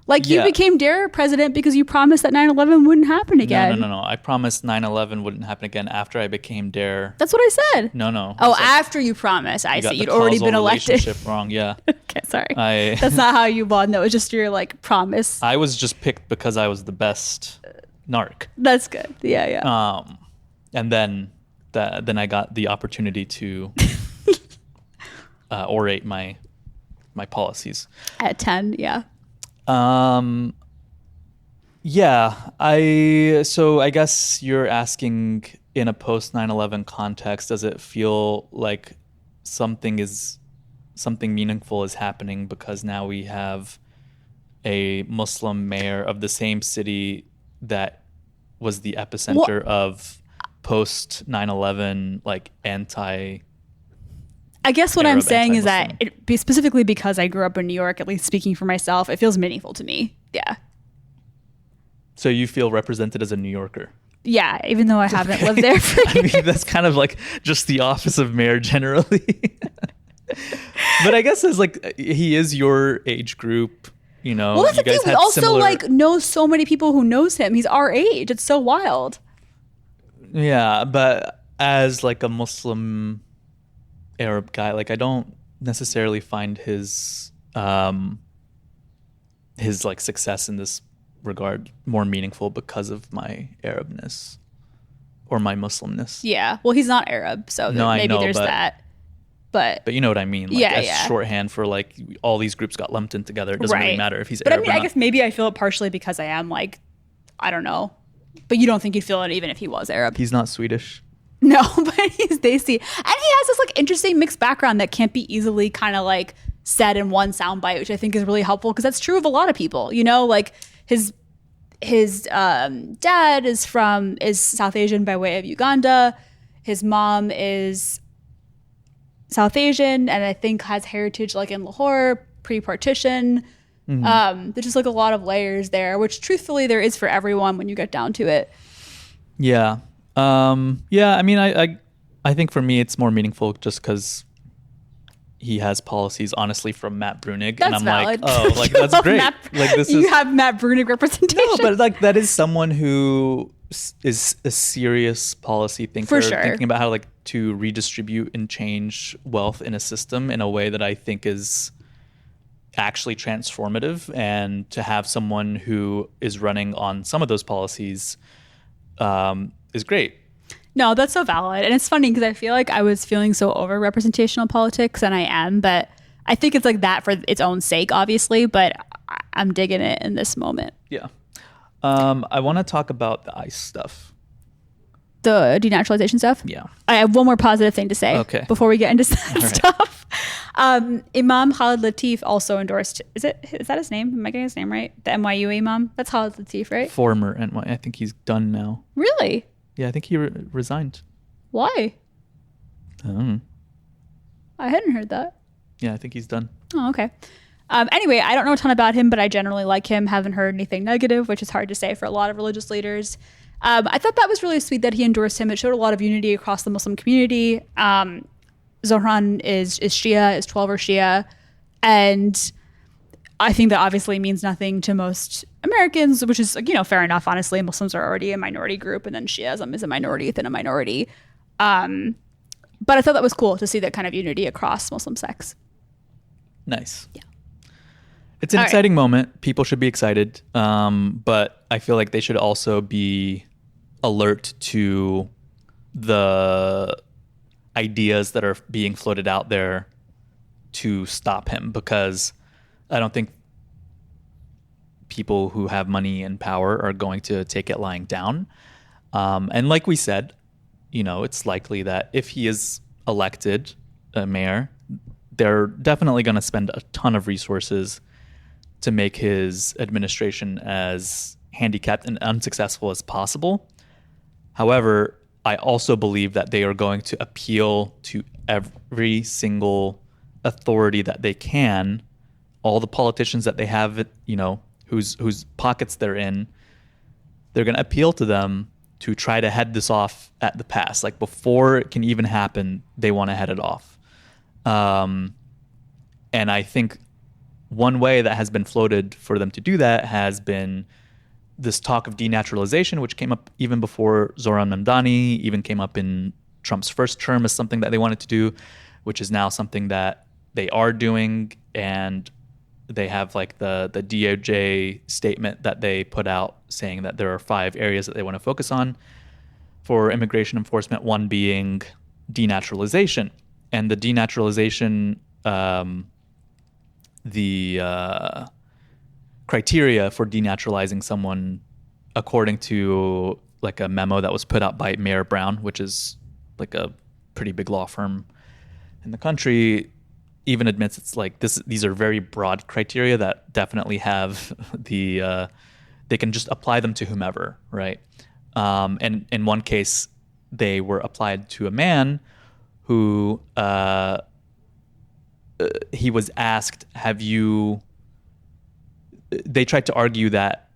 Like Yeah. you became DARE president because you promised that 9/11 wouldn't happen again. No. I promised 9/11 wouldn't happen again after I became DARE. That's what I said. No. Oh, It's like, after you promised. I you got see. the You'd already causal been elected. relationship wrong, yeah. Okay, sorry. I That's not how you won. That was just your like promise. I was just picked because I was the best narc. That's good. Yeah. And then I got the opportunity to orate my policies. At 10, yeah. Yeah, so I guess you're asking in a post 9/11 context, does it feel like something meaningful is happening because now we have a Muslim mayor of the same city that was the epicenter of post 9/11 like anti. I guess what I'm Arab saying is that anti-Muslim. specifically because I grew up in New York, at least speaking for myself, it feels meaningful to me. Yeah. So you feel represented as a New Yorker. Yeah, even though I haven't lived there for I mean, that's kind of like just the office of mayor generally. But I guess as like he is your age group, Well, that's you the thing. guys We had also similar. like know so many people who knows him. He's our age. It's so wild. Yeah, but as like a Muslim Arab guy, like I don't necessarily find his his like success in this regard more meaningful because of my Arabness or my Muslimness. Yeah. Well, he's not Arab, so No, I maybe know, there's but- that. But But you know what I mean? Like Yeah, as yeah. shorthand for like all these groups got lumped in together. It doesn't really Right. matter if he's but I Arab mean, or I not. guess maybe I feel it partially because I am like, I don't know. But you don't think you'd feel it even if he was Arab? He's not Swedish. No, but he's Desi. And he has this like interesting mixed background that can't be easily kind of like said in one soundbite, which I think is really helpful because that's true of a lot of people. You know, like his dad is South Asian by way of Uganda. His mom is South Asian and I think has heritage like in Lahore pre-partition. There's just like a lot of layers there, which truthfully there is for everyone when you get down to it. Yeah. Yeah. I mean, I think for me it's more meaningful just because he has policies, honestly, from Matt Brunig, That's and I'm valid. like, oh, like You that's have great. Matt- Like this you is have Matt Brunig representation. no, but like that is someone who is a serious policy thinker, For sure. thinking about how like to redistribute and change wealth in a system in a way that I think is actually transformative, and to have someone who is running on some of those policies is great. No, that's so valid. And it's funny because I feel like I was feeling so over representational politics, and I am, but I think it's like that for its own sake, obviously, but I'm digging it in this moment. Yeah. I want to talk about the ICE stuff. The denaturalization stuff? Yeah. I have one more positive thing to say Okay. before we get into that stuff. Imam Khalid Latif also endorsed, is that his name? Am I getting his name right? The NYU Imam? That's Khalid Latif, right? Former NY. I think he's done now. Really? Yeah, I think he resigned. Why? I don't know. I hadn't heard that. Yeah, I think he's done. Oh, okay. Anyway, I don't know a ton about him, but I generally like him. Haven't heard anything negative, which is hard to say for a lot of religious leaders. I thought that was really sweet that he endorsed him. It showed a lot of unity across the Muslim community. Zohran is Shia, is 12 or Shia. And I think that obviously means nothing to most Americans, which is, fair enough. Honestly, Muslims are already a minority group, and then Shiism is a minority within a minority. But I thought that was cool to see that kind of unity across Muslim sects. Nice. Yeah. It's an All right. exciting moment. People should be excited. But I feel like they should also be alert to the ideas that are being floated out there to stop him, because I don't think people who have money and power are going to take it lying down. And like we said, it's likely that if he is elected mayor, they're definitely going to spend a ton of resources to make his administration as handicapped and unsuccessful as possible. However, I also believe that they are going to appeal to every single authority that they can, all the politicians that they have, whose pockets they're in. They're going to appeal to them to try to head this off at the pass. Like before it can even happen, they want to head it off. And I think one way that has been floated for them to do that has been this talk of denaturalization, which came up even before Zohran Mamdani, even came up in Trump's first term as something that they wanted to do, which is now something that they are doing. And they have like the DOJ statement that they put out saying that there are 5 areas that they want to focus on for immigration enforcement, one being denaturalization. And the denaturalization, the criteria for denaturalizing someone, according to like a memo that was put out by Mayor Brown, which is like a pretty big law firm in the country, even admits it's like these are very broad criteria that definitely have the they can just apply them to whomever, right? And in one case, they were applied to a man who he was asked, they tried to argue that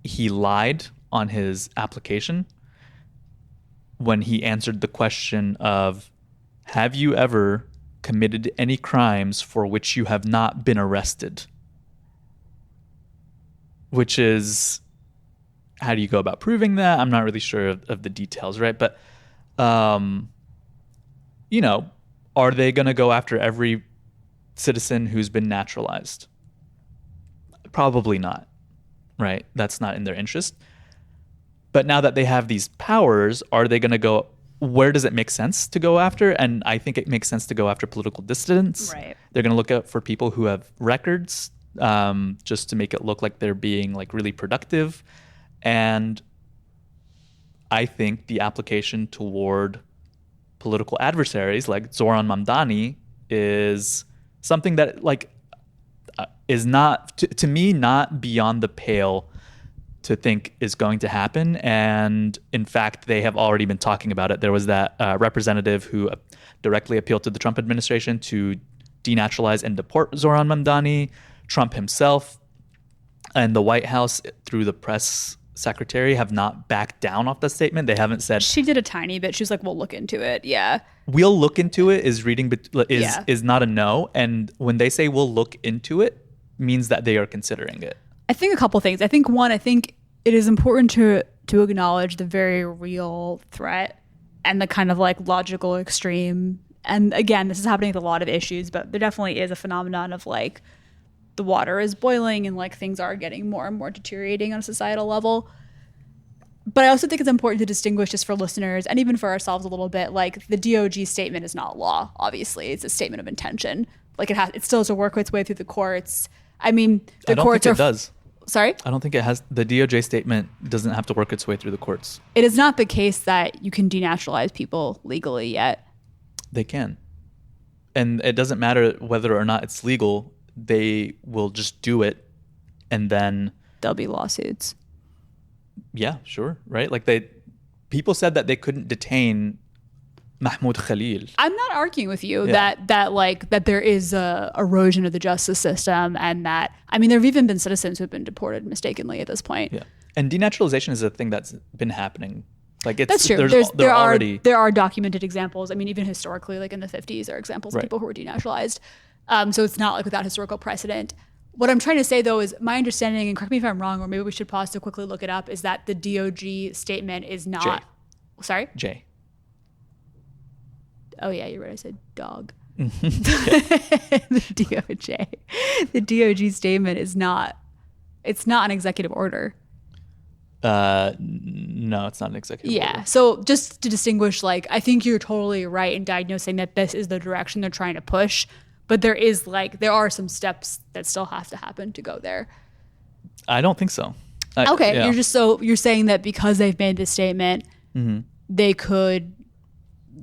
he lied on his application when he answered the question of, have you ever committed any crimes for which you have not been arrested? Which is, how do you go about proving that? I'm not really sure of the details, right? But, are they going to go after every citizen who's been naturalized? Probably not, right? That's not in their interest. But now that they have these powers, are they going to go, where does it make sense to go after? And I think it makes sense to go after political dissidents. Right. They're going to look out for people who have records, just to make it look like they're being like really productive. And I think the application toward political adversaries like Zohran Mamdani is something that like is not, to me, not beyond the pale to think is going to happen. And in fact, they have already been talking about it. There was that representative who directly appealed to the Trump administration to denaturalize and deport Zohran Mamdani. Trump himself and the White House, through the press secretary, have not backed down off the statement. They haven't said. She did a tiny bit. She was like, we'll look into it. Yeah. We'll look into it is Yeah. is not a no. And when they say we'll look into it, means that they are considering it. I think a couple things. I think one, I think it is important to acknowledge the very real threat and the kind of like logical extreme. And again, this is happening with a lot of issues, but there definitely is a phenomenon of like the water is boiling and like things are getting more and more deteriorating on a societal level. But I also think it's important to distinguish, just for listeners and even for ourselves a little bit, like the DOJ statement is not law. Obviously, it's a statement of intention. Like it still has to work its way through the courts. I mean, the courts think it does. Sorry? I don't think it has. The DOJ statement doesn't have to work its way through the courts. It is not the case that you can denaturalize people legally yet. They can. And it doesn't matter whether or not it's legal. They will just do it, and then There'll be lawsuits. Yeah, sure, right? Like people said that they couldn't detain Mahmoud Khalil. I'm not arguing with you that there is a erosion of the justice system, and that, I mean, there have even been citizens who have been deported mistakenly at this point. Yeah, and denaturalization is a thing that's been happening. Like that's true. There are documented examples. I mean, even historically, like in the 50s, there are examples of people who were denaturalized. So it's not like without historical precedent. What I'm trying to say, though, is my understanding, and correct me if I'm wrong, or maybe we should pause to quickly look it up, is that the DOJ statement is not. Sorry? J. Oh, yeah, you're right. I said dog. Mm-hmm. The DOJ statement is not. It's not an executive order. No, it's not an executive order. Yeah. So just to distinguish, like, I think you're totally right in diagnosing that this is the direction they're trying to push. But there are some steps that still have to happen to go there. I don't think so. Okay. Yeah. You're saying that because they've made this statement, mm-hmm. they could,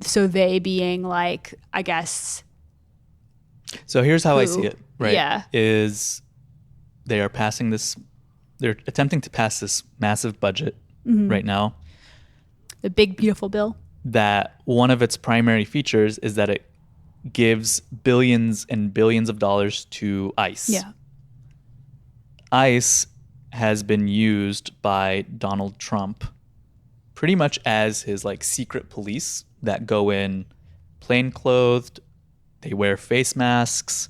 so they being like, I guess. So here's how I see it, right? Yeah. Is they are passing this, they're attempting to pass this massive budget right now. The big, beautiful bill. That one of its primary features is that it gives billions and billions of dollars to ICE. Yeah. ICE has been used by Donald Trump pretty much as his like secret police that go in plainclothed, they wear face masks,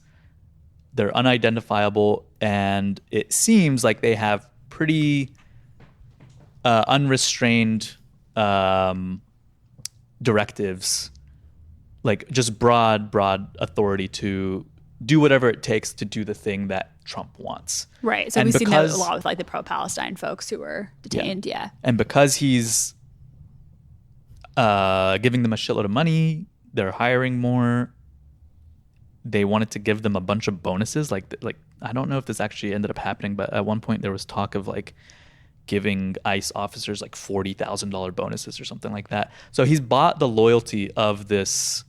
they're unidentifiable, and it seems like they have pretty unrestrained directives, like just broad authority to do whatever it takes to do the thing that Trump wants. Right. So we've seen that a lot with like the pro-Palestine folks who were detained. Yeah. And because he's giving them a shitload of money, they're hiring more. They wanted to give them a bunch of bonuses. Like I don't know if this actually ended up happening, but at one point there was talk of like giving ICE officers like $40,000 bonuses or something like that. So he's bought the loyalty of this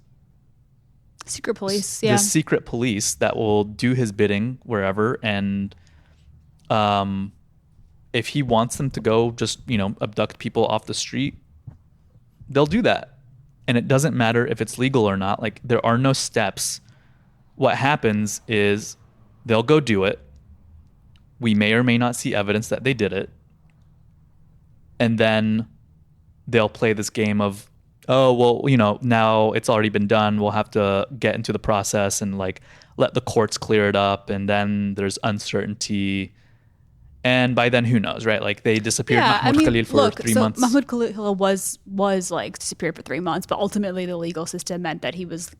secret police, yeah. This secret police that will do his bidding wherever. And if he wants them to go just, abduct people off the street, they'll do that. And it doesn't matter if it's legal or not. Like, there are no steps. What happens is they'll go do it. We may or may not see evidence that they did it. And then they'll play this game of, oh, well, now it's already been done. We'll have to get into the process and like let the courts clear it up. And then there's uncertainty. And by then, who knows, right? Like they disappeared Mahmoud Khalil for 3 months. Mahmoud Khalil was like disappeared for 3 months, but ultimately the legal system meant that he was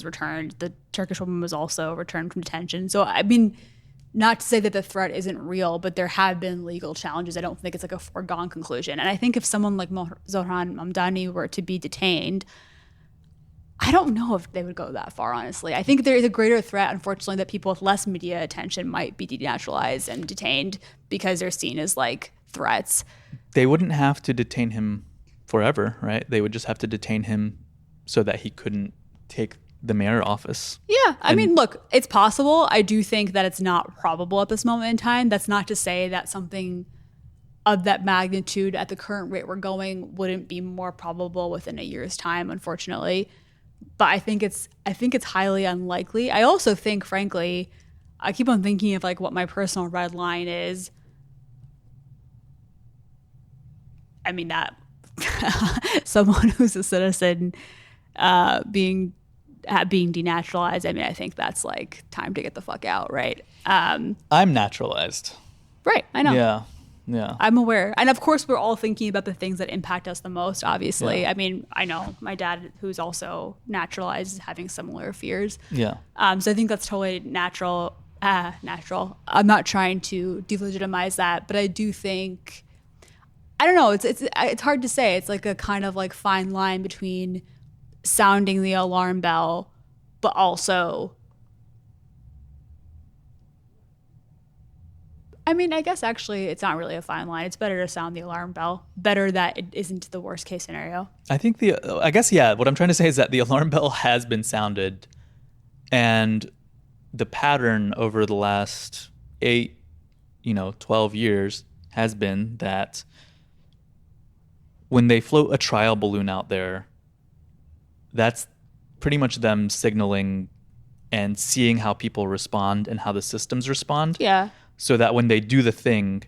returned. The Turkish woman was also returned from detention. So I mean, not to say that the threat isn't real, but there have been legal challenges. I don't think it's like a foregone conclusion. And I think if someone like Zohran Mamdani were to be detained, I don't know if they would go that far, honestly. I think there is a greater threat, unfortunately, that people with less media attention might be denaturalized and detained because they're seen as like threats. They wouldn't have to detain him forever, right? They would just have to detain him so that he couldn't take the mayor office. Yeah. I mean, look, it's possible. I do think that it's not probable at this moment in time. That's not to say that something of that magnitude at the current rate we're going wouldn't be more probable within a year's time, unfortunately. But I think it's highly unlikely. I also think, frankly, I keep on thinking of like what my personal red line is. I mean, that someone who's a citizen being denaturalized. I mean, I think that's like time to get the fuck out, right? I'm naturalized. Right, I know. Yeah. I'm aware. And of course, we're all thinking about the things that impact us the most, obviously. Yeah. I mean, I know my dad, who's also naturalized, is having similar fears. Yeah. So I think that's totally natural. I'm not trying to delegitimize that, but I do think, I don't know, it's hard to say. It's like a kind of like fine line between sounding the alarm bell, but also, I mean, I guess actually it's not really a fine line. It's better to sound the alarm bell. Better that it isn't the worst case scenario. I think what I'm trying to say is that the alarm bell has been sounded, and the pattern over the last 12 years has been that when they float a trial balloon out there, that's pretty much them signaling and seeing how people respond and how the systems respond. Yeah. So that when they do the thing,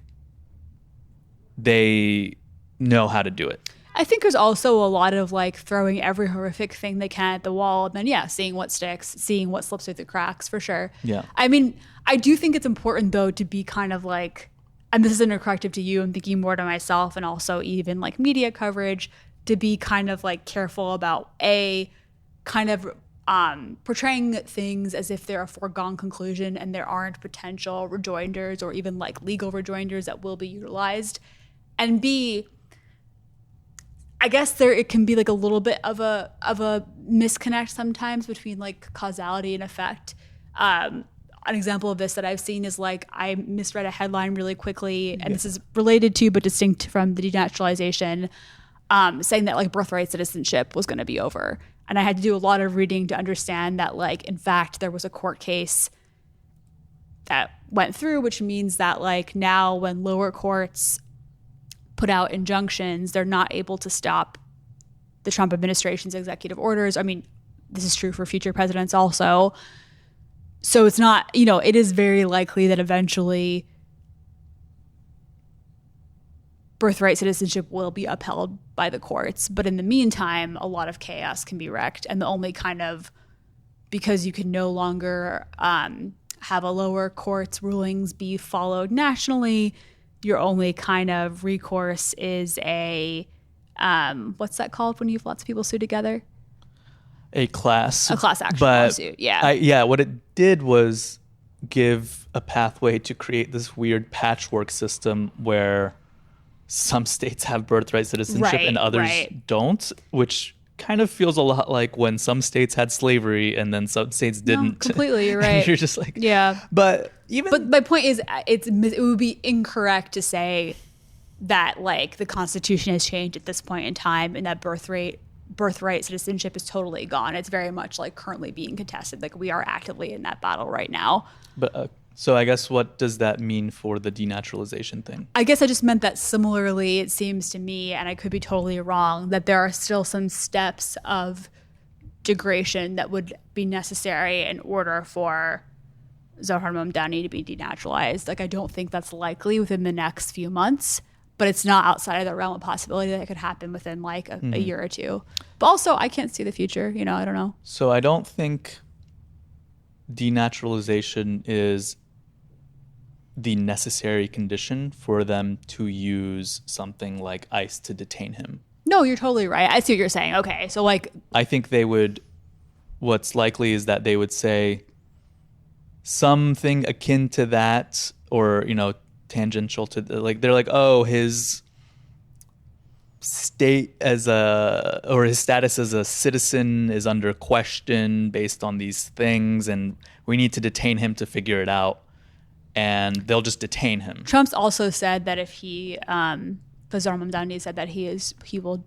they know how to do it. I think there's also a lot of like throwing every horrific thing they can at the wall, and then seeing what sticks, seeing what slips through the cracks, for sure. Yeah. I mean, I do think it's important though to be kind of like, and this isn't a corrective to you, I'm thinking more to myself and also even like media coverage, to be kind of like careful about kind of portraying things as if they're a foregone conclusion and there aren't potential rejoinders or even like legal rejoinders that will be utilized. And B, I guess it can be like a little bit of a misconnect sometimes between like causality and effect. An example of this that I've seen is like I misread a headline really quickly, and this is related to but distinct from the denaturalization, saying that like birthright citizenship was going to be over. And I had to do a lot of reading to understand that, like, in fact, there was a court case that went through, which means that, like, now when lower courts put out injunctions, they're not able to stop the Trump administration's executive orders. I mean, this is true for future presidents also. So it's not, it is very likely that eventually birthright citizenship will be upheld by the courts. But in the meantime, a lot of chaos can be wreaked. And the only kind of, because you can no longer have a lower court's rulings be followed nationally, your only kind of recourse is what's that called when you have lots of people sue together? A class action lawsuit, yeah. What it did was give a pathway to create this weird patchwork system where some states have birthright citizenship and others don't, which kind of feels a lot like when some states had slavery and then some states didn't. No, completely, you're right. You're just like, yeah. But my point is, it would be incorrect to say that like the Constitution has changed at this point in time and that birthright citizenship is totally gone. It's very much like currently being contested. Like we are actively in that battle right now. But so I guess what does that mean for the denaturalization thing? I guess I just meant that similarly, it seems to me, and I could be totally wrong, that there are still some steps of degradation that would be necessary in order for Zohran Mamdani to be denaturalized. Like I don't think that's likely within the next few months, but it's not outside of the realm of possibility that it could happen within like a year or two. But also, I can't see the future. I don't know. So I don't think denaturalization is the necessary condition for them to use something like ICE to detain him. No, you're totally right. I see what you're saying. Okay, so like... I think what's likely is that they would say, something akin to that, or tangential to they're like, oh, his state his status as a citizen is under question based on these things, and we need to detain him to figure it out, and they'll just detain him. Trump's also said that if Zohran Mamdani said that he will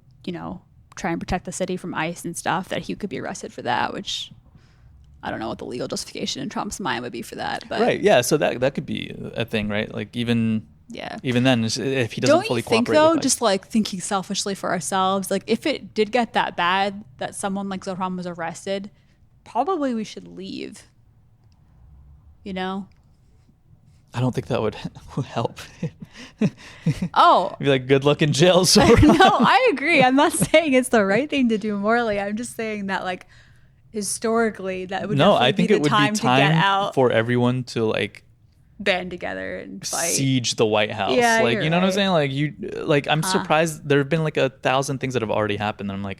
try and protect the city from ICE and stuff, that he could be arrested for that, which I don't know what the legal justification in Trump's mind would be for that. But right, yeah, so that could be a thing, right? Like even then, if he doesn't fully cooperate. Don't you think though, just like thinking selfishly for ourselves, like if it did get that bad that someone like Zohran was arrested, probably we should leave. I don't think that would help. Oh. Be like, good luck in jail, Zohran. No, I agree. I'm not saying it's the right thing to do morally. I'm just saying that, like, historically, that would I think be it would time be to get out, for everyone to, like, band together and fight. Siege the White House. Yeah, like, you know right. what I'm saying? Like, I'm surprised. There have been, like, 1,000 things that have already happened. And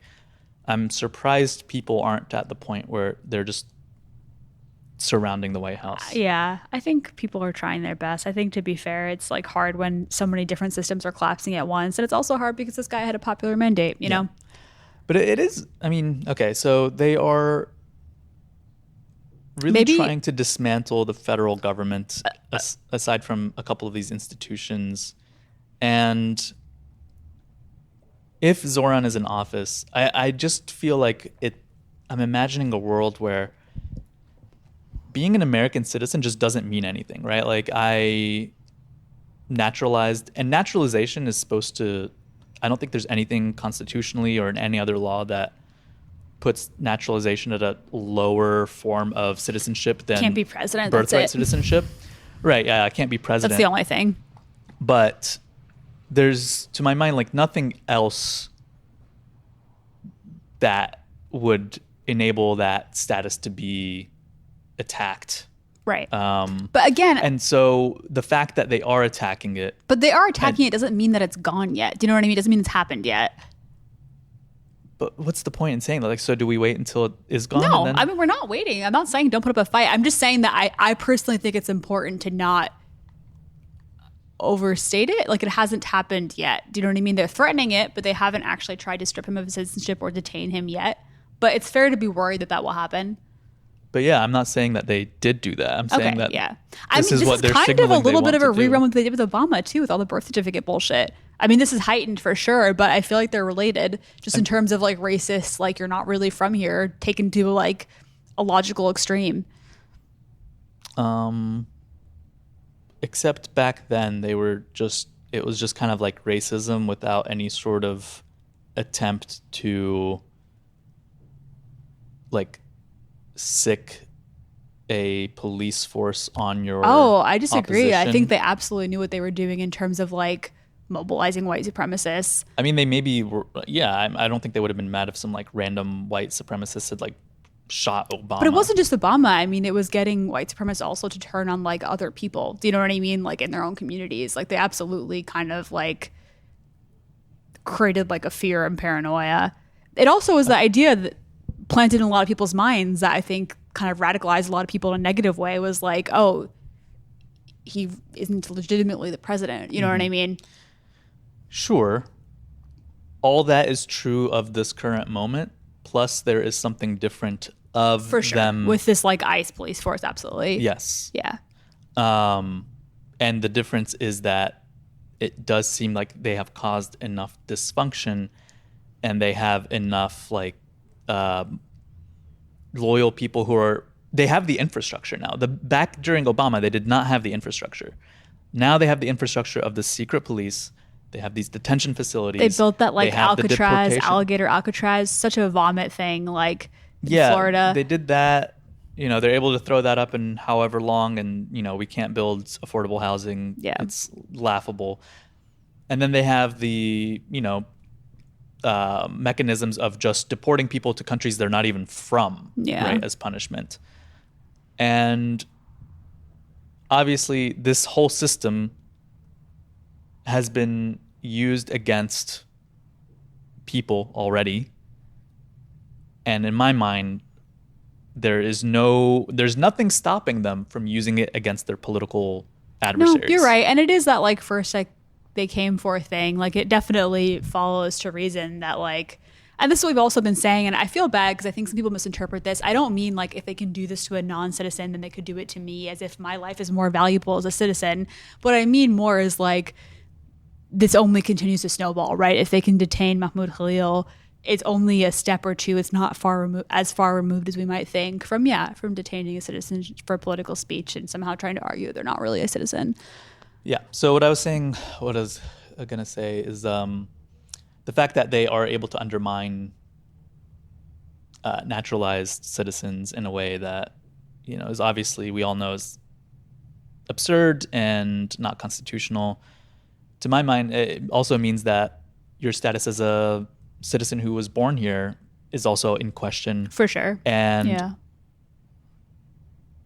I'm surprised people aren't at the point where they're just surrounding the White House. Yeah, I think people are trying their best. I think, to be fair, it's like hard when so many different systems are collapsing at once, and it's also hard because this guy had a popular mandate, you know. But it is, I mean, okay, so they are really trying to dismantle the federal government aside from a couple of these institutions. And if Zohran is in office, I just feel like I'm imagining a world where being an American citizen just doesn't mean anything, right? Like, I naturalized, and naturalization is supposed to, I don't think there's anything constitutionally or in any other law that puts naturalization at a lower form of citizenship than can't be president, birthright citizenship. Right, yeah, I can't be president. That's the only thing. But there's, to my mind, like nothing else that would enable that status to be attacked. Right. But again, and so the fact that they are attacking it, but they are attacking it doesn't mean that it's gone yet. Do you know what I mean? It doesn't mean it's happened yet. But what's the point in saying that? Like, so do we wait until it is gone? No, I mean, we're not waiting. I'm not saying don't put up a fight. I'm just saying that I personally think it's important to not overstate it. Like, it hasn't happened yet. Do you know what I mean? They're threatening it, but they haven't actually tried to strip him of his citizenship or detain him yet. But it's fair to be worried that will happen. But yeah, I'm not saying that they did do that. I'm saying that this is what they're kind of a little bit of a rerun what they did with Obama too, with all the birth certificate bullshit. I mean, this is heightened for sure, but I feel like they're related just in terms of like racist, like you're not really from here, taken to like a logical extreme. Except back then it was just kind of like racism without any sort of attempt to like sick a police force on your I disagree. opposition. I think they absolutely knew what they were doing in terms of like mobilizing white supremacists. I mean, they maybe were, I don't think they would have been mad if some like random white supremacists had like shot Obama. But it wasn't just Obama. I mean, it was getting white supremacists also to turn on like other people. Do you know what I mean? Like in their own communities. Like they absolutely kind of like created like a fear and paranoia. It also was the idea that planted in a lot of people's minds that I think kind of radicalized a lot of people in a negative way was like, oh, he isn't legitimately the president. You know what I mean? Sure. All that is true of this current moment. Plus, there is something different of for sure them with this like ICE police force. Absolutely. Yes. Yeah. And the difference is that it does seem like they have caused enough dysfunction, and they have enough like loyal people they have the infrastructure now. Back during Obama, they did not have the infrastructure. Now they have the infrastructure of the secret police. They have these detention facilities. They built that like Alcatraz, alligator Alcatraz, such a vomit thing like in Florida. They did that. You know, they're able to throw that up in however long, and you know, we can't build affordable housing. Yeah. It's laughable. And then they have the, mechanisms of just deporting people to countries they're not even from, right, as punishment. And obviously this whole system has been used against people already. And in my mind, there's nothing stopping them from using it against their political adversaries. No, you're right. And it is that like first like they came for thing. Like it definitely follows to reason that like, and this is what we've also been saying, and I feel bad because I think some people misinterpret this. I don't mean like if they can do this to a non-citizen, then they could do it to me, as if my life is more valuable as a citizen. What I mean more is like this only continues to snowball, right? If they can detain Mahmoud Khalil, it's only a step or two. It's not far removed as we might think from detaining a citizen for political speech and somehow trying to argue they're not really a citizen. Yeah. So what I was going to say is the fact that they are able to undermine naturalized citizens in a way that, is obviously, we all know, is absurd and not constitutional. To my mind, it also means that your status as a citizen who was born here is also in question. For sure. And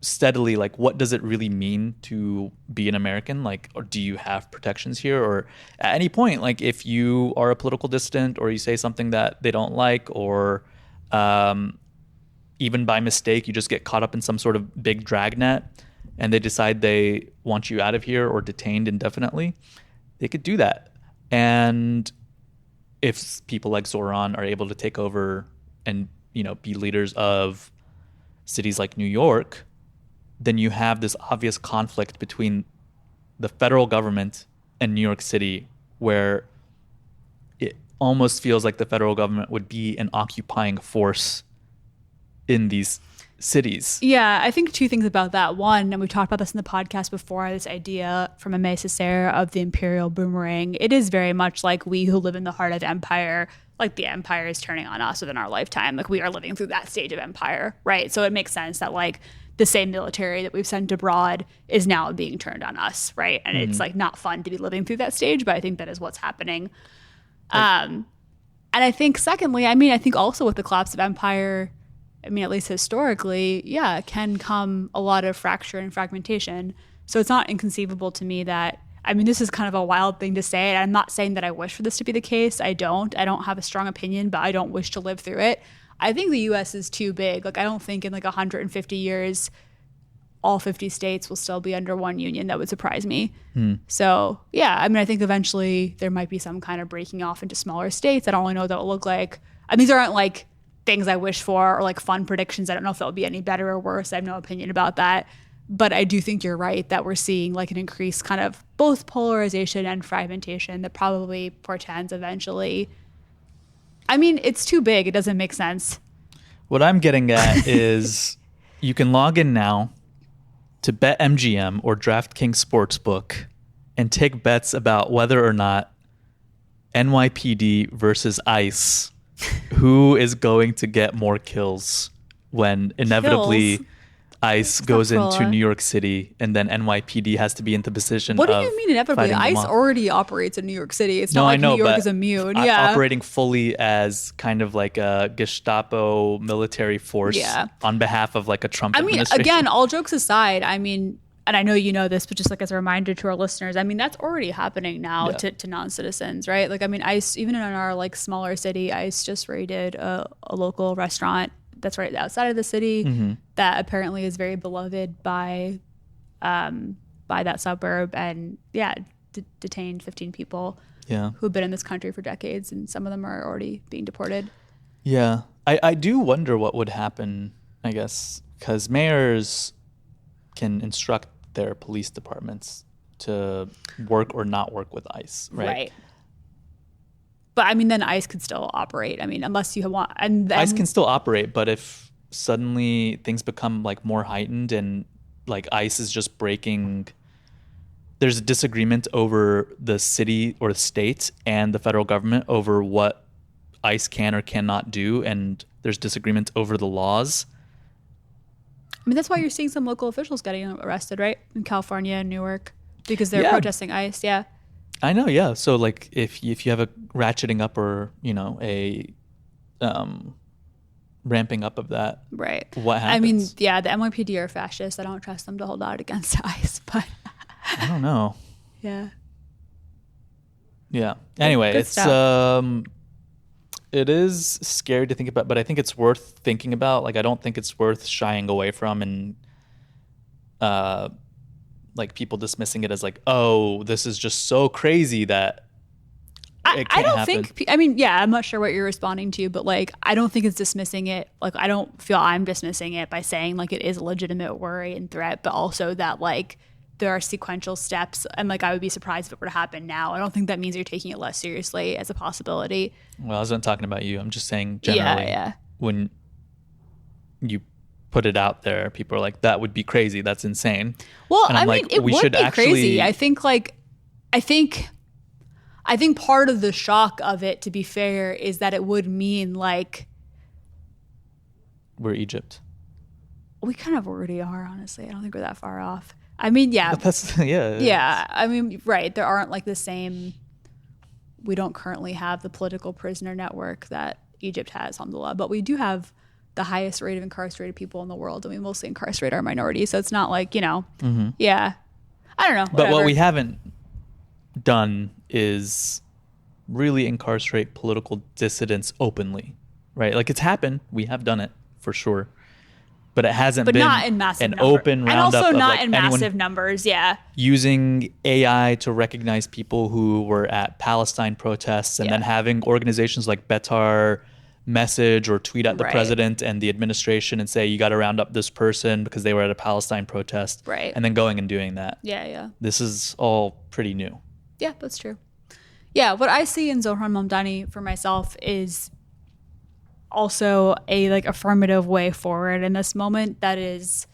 steadily, like, what does it really mean to be an American? Like, or do you have protections here? Or at any point, like, if you are a political dissident or you say something that they don't like, or even by mistake, you just get caught up in some sort of big dragnet and they decide they want you out of here or detained indefinitely, they could do that. And if people like Zohran are able to take over and, be leaders of cities like New York, then you have this obvious conflict between the federal government and New York City, where it almost feels like the federal government would be an occupying force in these cities. Yeah, I think two things about that. One, and we talked about this in the podcast before, this idea from Aimé Césaire of the imperial boomerang. It is very much like we who live in the heart of empire, like the empire is turning on us within our lifetime. Like we are living through that stage of empire, right? So it makes sense that like the same military that we've sent abroad is now being turned on us, right? And it's like not fun to be living through that stage, but I think that is what's happening. And I think secondly, I think also with the collapse of empire, at least historically, can come a lot of fracture and fragmentation. So it's not inconceivable to me that, this is kind of a wild thing to say. And I'm not saying that I wish for this to be the case. I don't have a strong opinion, but I don't wish to live through it. I think the U.S. is too big. Like, I don't think in like 150 years, all 50 states will still be under one union. That would surprise me. So, I think eventually there might be some kind of breaking off into smaller states. I don't really know what that will look like. And these aren't like things I wish for or like fun predictions. I don't know if they'll be any better or worse. I have no opinion about that. But I do think you're right that we're seeing like an increased kind of both polarization and fragmentation that probably portends eventually. It's too big. It doesn't make sense. What I'm getting at is you can log in now to BetMGM or DraftKings Sportsbook and take bets about whether or not NYPD versus ICE, who is going to get more kills when inevitably ICE goes into New York City and then NYPD has to be in the position of What do you mean inevitably? ICE already operates in New York City. It's not like New York is immune. Operating fully as kind of like a Gestapo military force on behalf of like a Trump administration. Again, all jokes aside, and I know you know this, but just like as a reminder to our listeners, that's already happening now to non-citizens, right? Like, ICE, even in our like smaller city, ICE just raided a local restaurant that's right outside of the city that apparently is very beloved by that suburb, and detained 15 people who've been in this country for decades, and some of them are already being deported. I do wonder what would happen, I guess, because mayors can instruct their police departments to work or not work with ICE, right? But then ICE could still operate. Unless you want, and then ICE can still operate, but if suddenly things become like more heightened and like ICE is just breaking, there's a disagreement over the city or the state and the federal government over what ICE can or cannot do, and there's disagreement over the laws. That's why you're seeing some local officials getting arrested, right? In California and Newark, because they're protesting ICE. I know, yeah. So like if you have a ratcheting up or, a ramping up of that, right? What happens? The NYPD are fascists. I don't trust them to hold out against ICE, but I don't know. Yeah. Anyway, Good it's stuff. It is scary to think about, but I think it's worth thinking about. Like, I don't think it's worth shying away from and like people dismissing it as like, oh, this is just so crazy that it can't happen. I mean, yeah, I'm not sure what you're responding to, but like, I don't think it's dismissing it. Like, I don't feel I'm dismissing it by saying like it is a legitimate worry and threat, but also that like there are sequential steps, and like I would be surprised if it were to happen now. I don't think that means you're taking it less seriously as a possibility. Well, I wasn't talking about you. I'm just saying generally, when you put it out there, people are like, that would be crazy. That's insane. Well, and I mean, it would be crazy. I think part of the shock of it, to be fair, is that it would mean like we're Egypt. We kind of already are, honestly. I don't think we're that far off. I mean, yeah. But that's, yeah. Yeah. I mean, right. There aren't like the same, we don't currently have the political prisoner network that Egypt has, alhamdulillah, but we do have the highest rate of incarcerated people in the world, and we mostly incarcerate our minorities. So it's not like, yeah. I don't know. But what we haven't done is really incarcerate political dissidents openly, right? Like, it's happened. We have done it for sure. But it hasn't been not in massive an open roundup. And also not like in massive numbers, yeah. Using AI to recognize people who were at Palestine protests and then having organizations like Betar message or tweet at the president and the administration and say, you got to round up this person because they were at a Palestine protest. Right. And then going and doing that. Yeah. This is all pretty new. Yeah, that's true. Yeah, what I see in Zohran Mamdani for myself is also a like affirmative way forward in this moment that is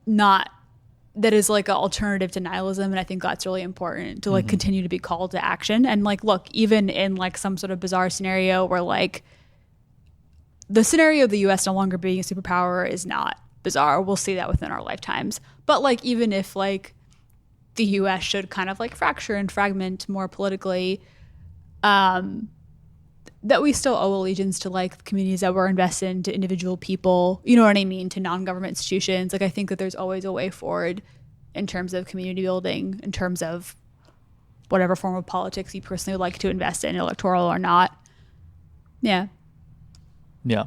like an alternative to nihilism, and I think that's really important to like continue to be called to action. And like, look, even in like some sort of bizarre scenario where like the scenario of the US no longer being a superpower is not bizarre, we'll see that within our lifetimes. But like, even if like the US should kind of like fracture and fragment more politically, that we still owe allegiance to like communities that we're invested in, to individual people, you know what I mean, to non-government institutions. Like, I think that there's always a way forward in terms of community building, in terms of whatever form of politics you personally would like to invest in, electoral or not. Yeah. Yeah.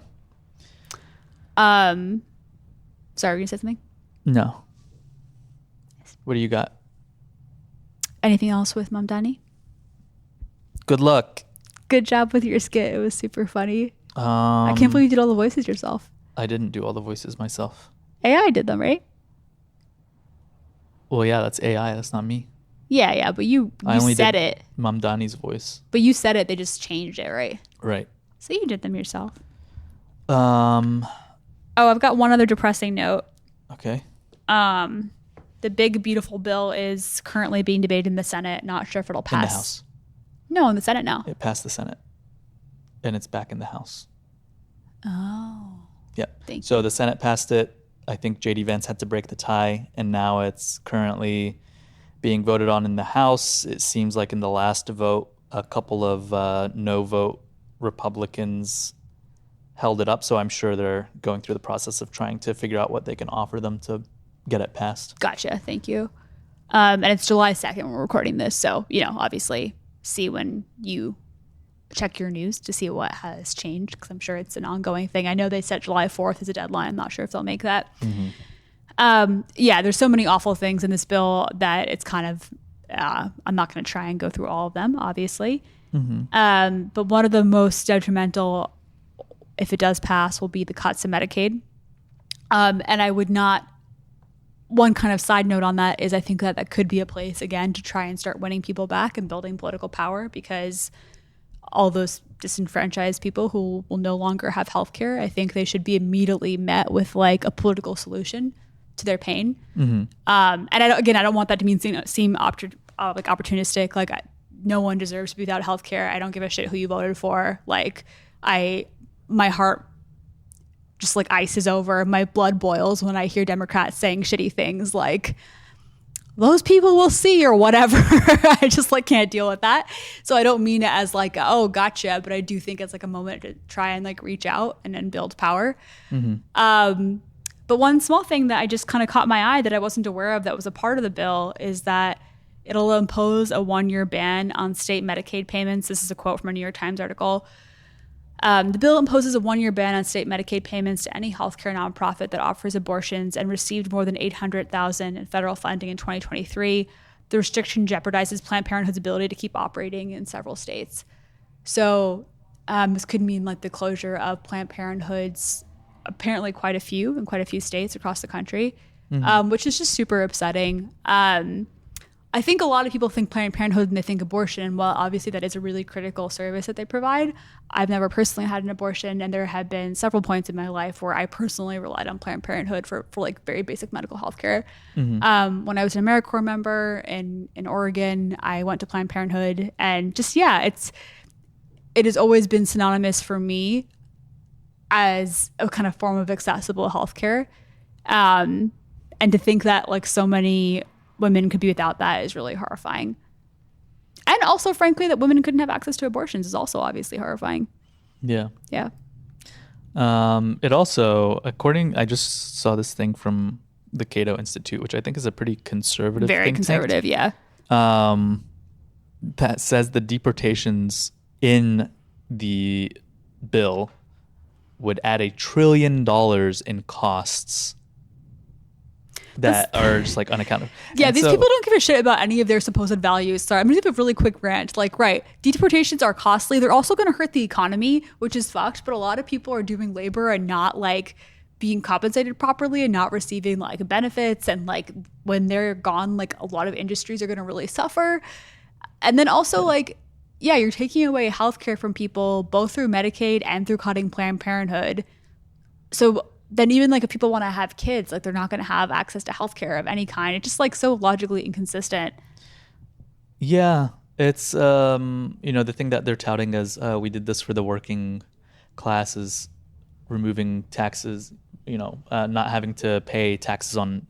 Sorry, were you gonna say something? No. What do you got? Anything else with Mamdani? Good luck. Good job with your skit. It was super funny. I can't believe you did all the voices yourself. I didn't do all the voices myself. AI did them, right? Well, yeah, that's AI. That's not me. Yeah, but you said it. Mamdani's voice. But you said it. They just changed it, right? Right. So you did them yourself. Oh, I've got one other depressing note. Okay. The big, beautiful bill is currently being debated in the Senate. Not sure if it'll pass. In the House. No, in the Senate now. It passed the Senate. And it's back in the House. Oh. Yep. Thank you. So the Senate passed it. I think J.D. Vance had to break the tie, and now it's currently being voted on in the House. It seems like in the last vote, a couple of no-vote Republicans held it up, so I'm sure they're going through the process of trying to figure out what they can offer them to get it passed. Gotcha. Thank you. And it's July 2nd when we're recording this, so, obviously see when you check your news to see what has changed, because I'm sure it's an ongoing thing. I know they set July 4th as a deadline. I'm not sure if they'll make that. There's so many awful things in this bill that it's kind of, I'm not going to try and go through all of them, obviously. But one of the most detrimental, if it does pass, will be the cuts to Medicaid. And I would not, one kind of side note on that is I think that could be a place, again, to try and start winning people back and building political power, because all those disenfranchised people who will no longer have health care, I think they should be immediately met with like a political solution to their pain. And I don't want that to seem opportunistic. Like, no one deserves to be without health care. I don't give a shit who you voted for. Like, my heart just like ices over. My blood boils when I hear Democrats saying shitty things like, those people will see, or whatever. I just like can't deal with that. So I don't mean it as like, oh, gotcha, but I do think it's like a moment to try and like reach out and then build power. But one small thing that I just kind of caught my eye that I wasn't aware of that was a part of the bill is that It'll impose a 1-year ban on state Medicaid payments. This is a quote from a New York Times article. The bill imposes a 1-year ban on state Medicaid payments to any healthcare nonprofit that offers abortions and received more than $800,000 in federal funding in 2023. The restriction jeopardizes Planned Parenthood's ability to keep operating in several states. So this could mean like the closure of Planned Parenthoods, apparently quite a few in quite a few states across the country, which is just super upsetting. I think a lot of people think Planned Parenthood and they think abortion. And while obviously that is a really critical service that they provide, I've never personally had an abortion. And there have been several points in my life where I personally relied on Planned Parenthood for like very basic medical health care. When I was an AmeriCorps member in Oregon, I went to Planned Parenthood. And just, it has always been synonymous for me as a kind of form of accessible healthcare. And to think that like so many women could be without that is really horrifying. And also, frankly, that women couldn't have access to abortions is also obviously horrifying. Yeah. Yeah. It also, I just saw this thing from the Cato Institute, which I think is a pretty conservative Very think conservative, tank, yeah. that says the deportations in the bill would add $1 trillion in costs that are just like unaccountable. Yeah, and these people don't give a shit about any of their supposed values. Sorry, I'm going to give a really quick rant. Like, right, deportations are costly. They're also going to hurt the economy, which is fucked. But a lot of people are doing labor and not like being compensated properly and not receiving like benefits. And like when they're gone, like a lot of industries are going to really suffer. And then also like, yeah, you're taking away healthcare from people both through Medicaid and through cutting Planned Parenthood. So then even like if people want to have kids, like they're not going to have access to healthcare of any kind. It's just like so logically inconsistent. Yeah, it's the thing that they're touting as we did this for the working class is removing taxes, not having to pay taxes on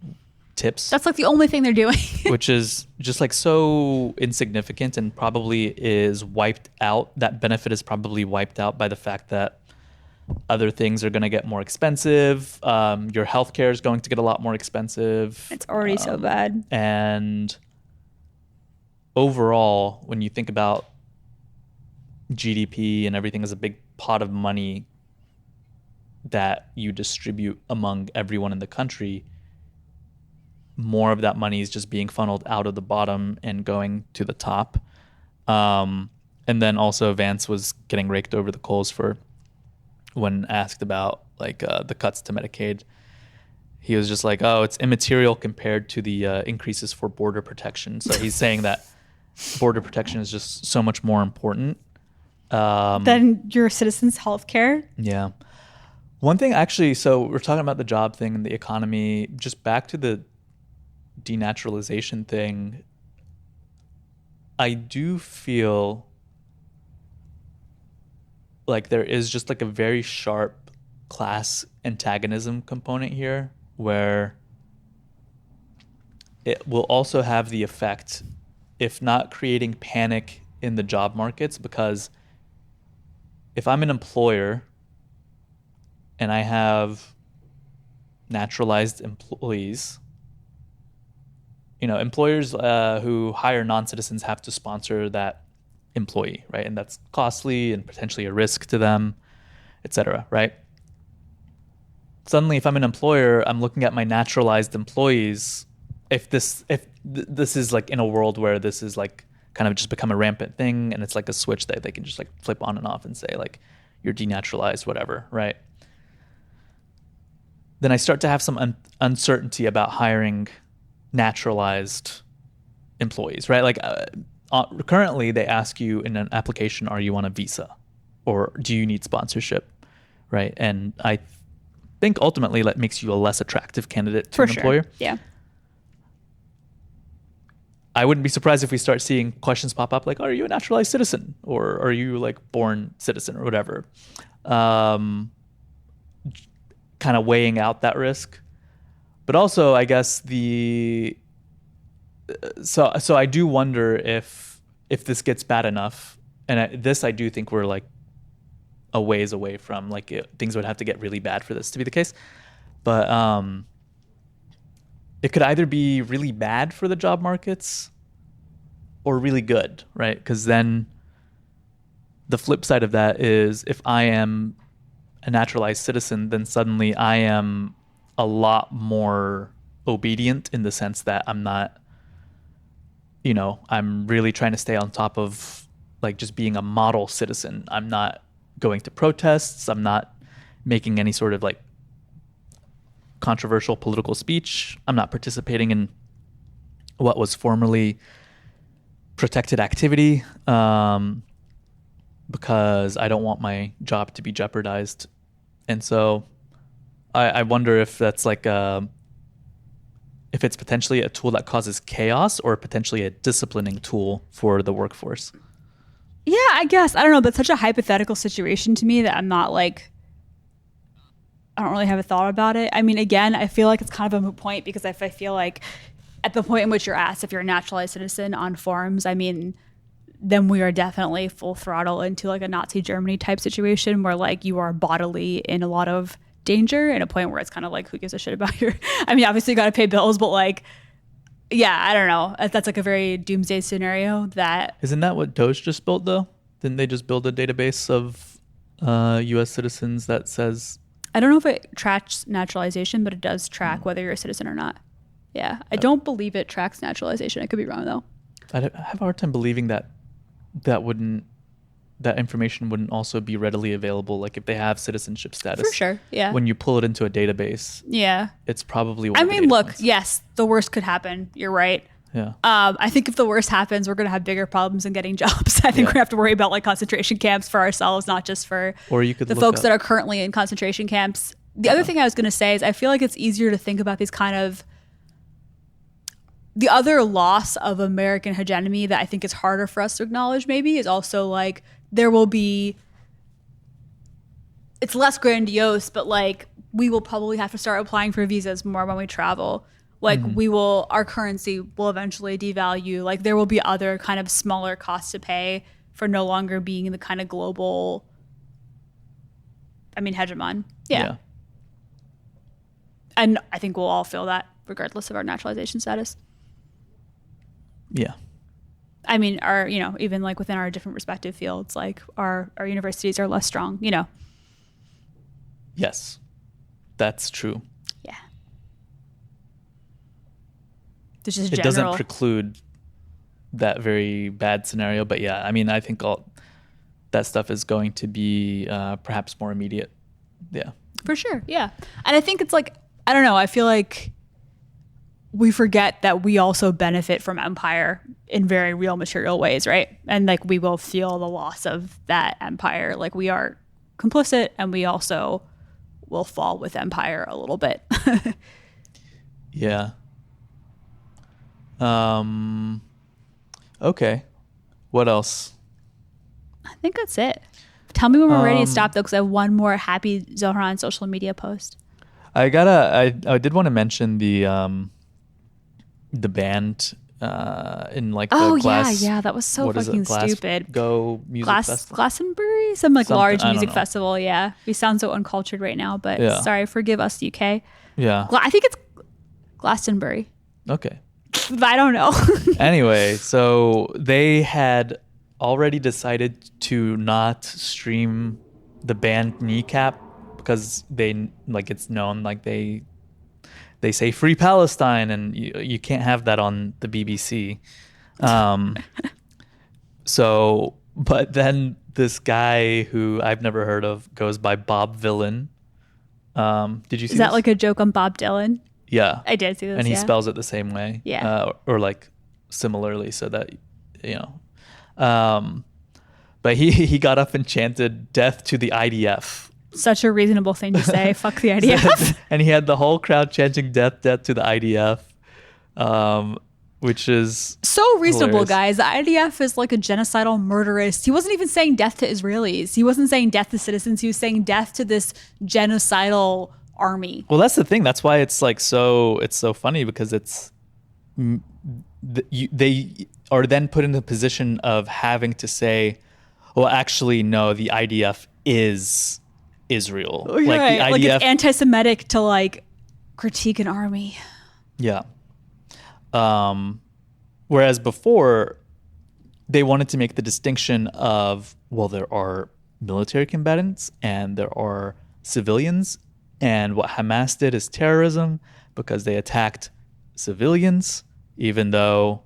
tips. That's like the only thing they're doing. Which is just like so insignificant and probably is wiped out. That benefit is probably wiped out by the fact that other things are going to get more expensive. Your healthcare is going to get a lot more expensive. It's already so bad. And overall, when you think about GDP and everything as a big pot of money that you distribute among everyone in the country, more of that money is just being funneled out of the bottom and going to the top. And then also Vance was getting raked over the coals for when asked about like the cuts to Medicaid. He was just like, oh, it's immaterial compared to the increases for border protection. So he's saying that border protection is just so much more important than your citizens' health care. Yeah. One thing actually, so we're talking about the job thing and the economy, just back to the denaturalization thing. I do feel like there is just like a very sharp class antagonism component here where it will also have the effect, if not creating panic in the job markets, because if I'm an employer and I have naturalized employees, employers who hire non-citizens have to sponsor that employee, right? And that's costly and potentially a risk to them, et cetera, right? Suddenly, if I'm an employer, I'm looking at my naturalized employees. If this is like in a world where this is like kind of just become a rampant thing and it's like a switch that they can just like flip on and off and say like, you're denaturalized, whatever, right? Then I start to have some uncertainty about hiring naturalized employees, right? Like currently they ask you in an application, are you on a visa or do you need sponsorship, right? And I think ultimately that makes you a less attractive candidate to an employer. Yeah. I wouldn't be surprised if we start seeing questions pop up like, are you a naturalized citizen or are you like born citizen or whatever? Kind of weighing out that risk. But also, I guess so I do wonder if this gets bad enough, and I do think we're like a ways away from like things would have to get really bad for this to be the case. But it could either be really bad for the job markets, or really good, right? Because then the flip side of that is if I am a naturalized citizen, then suddenly I am a lot more obedient in the sense that I'm not, I'm really trying to stay on top of like just being a model citizen. I'm not going to protests. I'm not making any sort of like controversial political speech. I'm not participating in what was formerly protected activity because I don't want my job to be jeopardized. And so I wonder if that's like if it's potentially a tool that causes chaos or potentially a disciplining tool for the workforce. Yeah, I guess. I don't know. That's such a hypothetical situation to me that I'm not like, I don't really have a thought about it. I mean, again, I feel like it's kind of a moot point because if I feel like at the point in which you're asked if you're a naturalized citizen on forums, I mean, then we are definitely full throttle into like a Nazi Germany type situation where like you are bodily in a lot of danger, and a point where it's kind of like, who gives a shit about your, I mean, obviously you got to pay bills, but like, yeah, I don't know. That's like a very doomsday scenario that. Isn't that what Doge just built though? Didn't they just build a database of US citizens that says. I don't know if it tracks naturalization, but it does track whether you're a citizen or not. Yeah. I don't believe it tracks naturalization. I could be wrong though. I have a hard time believing that information wouldn't also be readily available. Like if they have citizenship status. For sure. Yeah. When you pull it into a database. Yeah. It's probably one I of the mean, data look, points. yes, the worst could happen. You're right. Yeah. I think if the worst happens, we're going to have bigger problems in getting jobs. I think we're going to have to worry about like concentration camps for ourselves, not just for or you could the folks that are currently in concentration camps. The other thing I was going to say is I feel like it's easier to think about these kind of the other loss of American hegemony that I think is harder for us to acknowledge maybe is also like there will be, it's less grandiose, but like we will probably have to start applying for visas more when we travel. Like our currency will eventually devalue. Like there will be other kind of smaller costs to pay for no longer being the kind of global, hegemon. Yeah. And I think we'll all feel that regardless of our naturalization status. Yeah. I mean, even like within our different respective fields, like our universities are less strong, Yes, that's true. Yeah. This is it doesn't preclude that very bad scenario, but yeah, I mean, I think all that stuff is going to be perhaps more immediate. Yeah. For sure. Yeah. And I think it's like, I don't know, I feel like we forget that we also benefit from empire in very real material ways, right? And like we will feel the loss of that empire. Like we are complicit and we also will fall with empire a little bit. Yeah. Okay. What else? I think that's it. Tell me when we're ready to stop though, because I have one more happy Zohran social media post. I did want to mention the band in like the Glass. yeah, that was so fucking stupid. Go music festival. Glastonbury, some like large music festival. Yeah, we sound so uncultured right now, but sorry, forgive us, UK. Yeah, I think it's Glastonbury. Okay, I don't know. Anyway, so they had already decided to not stream the band Kneecap because they like it's known like they say free Palestine and you can't have that on the BBC. So, but then this guy who I've never heard of goes by Bob Vylan. Did you see Is that this? like a joke on Bob Dylan? Yeah. I did see this. And he spells it the same way. Yeah. Or like similarly so that, but he got up and chanted death to the IDF. Such a reasonable thing to say. Fuck the IDF. And he had the whole crowd chanting death to the IDF, which is so reasonable, hilarious. guys. The IDF is like a genocidal murderous. He wasn't even saying death to Israelis. He wasn't saying death to citizens. He was saying death to this genocidal army. Well, that's the thing. That's why it's like it's so funny because it's they are then put in the position of having to say, well, actually, no, the IDF is Israel. Like the IDF, like it's anti-Semitic to like critique an army. Yeah. Whereas before, they wanted to make the distinction of, well, there are military combatants and there are civilians, and what Hamas did is terrorism because they attacked civilians, even though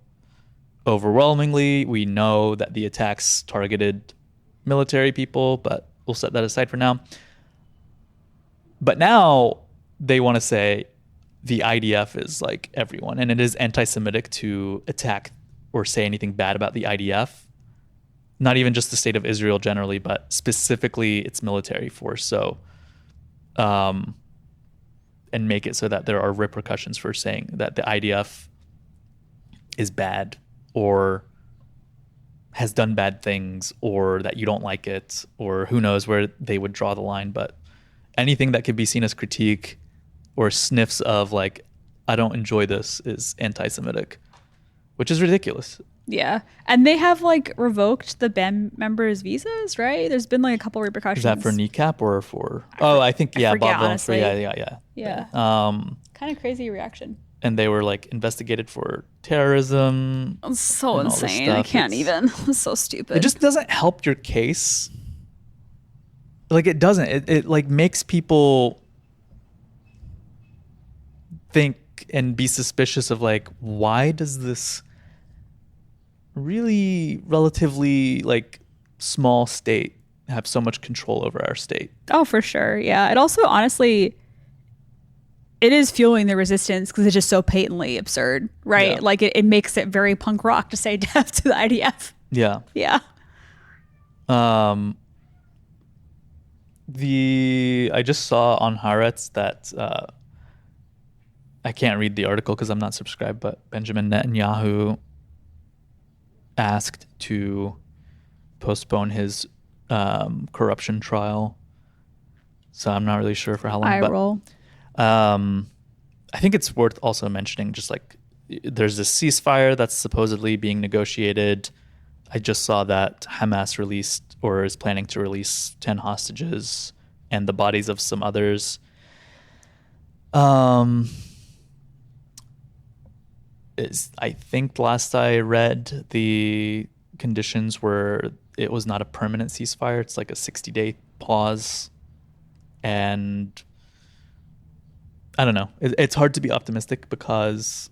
overwhelmingly we know that the attacks targeted military people, but we'll set that aside for now. But now they want to say the IDF is like everyone, and it is anti-Semitic to attack or say anything bad about the IDF. Not even just the state of Israel generally, but specifically its military force. So, and make it so that there are repercussions for saying that the IDF is bad or has done bad things, or that you don't like it, or who knows where they would draw the line. But anything that could be seen as critique or sniffs of like, I don't enjoy this, is anti-Semitic, which is ridiculous. Yeah. And they have like revoked the band members' visas, right? There's been like a couple repercussions. Is that for kneecap or for? I think I forget, Bob Vylan. honestly. Yeah. Kind of crazy reaction. And they were like investigated for terrorism. It's so and all this insane. I stuff. can't even. It's so stupid. It just doesn't help your case. Like it doesn't. It like makes people think and be suspicious of like, why does this really relatively like small state have so much control over our state? Oh, for sure. Yeah. It also honestly, it is fueling the resistance because it's just so patently absurd, right? Yeah. Like it makes it very punk rock to say death to the IDF. Yeah. Yeah. I just saw on Haaretz that I can't read the article because I'm not subscribed, but Benjamin Netanyahu asked to postpone his corruption trial. So I'm not really sure for how long. Roll. I think it's worth also mentioning just like there's this ceasefire that's supposedly being negotiated. I just saw that Hamas released or is planning to release 10 hostages and the bodies of some others. I think last I read, the conditions were it was not a permanent ceasefire. It's like a 60-day pause. And I don't know. It's hard to be optimistic because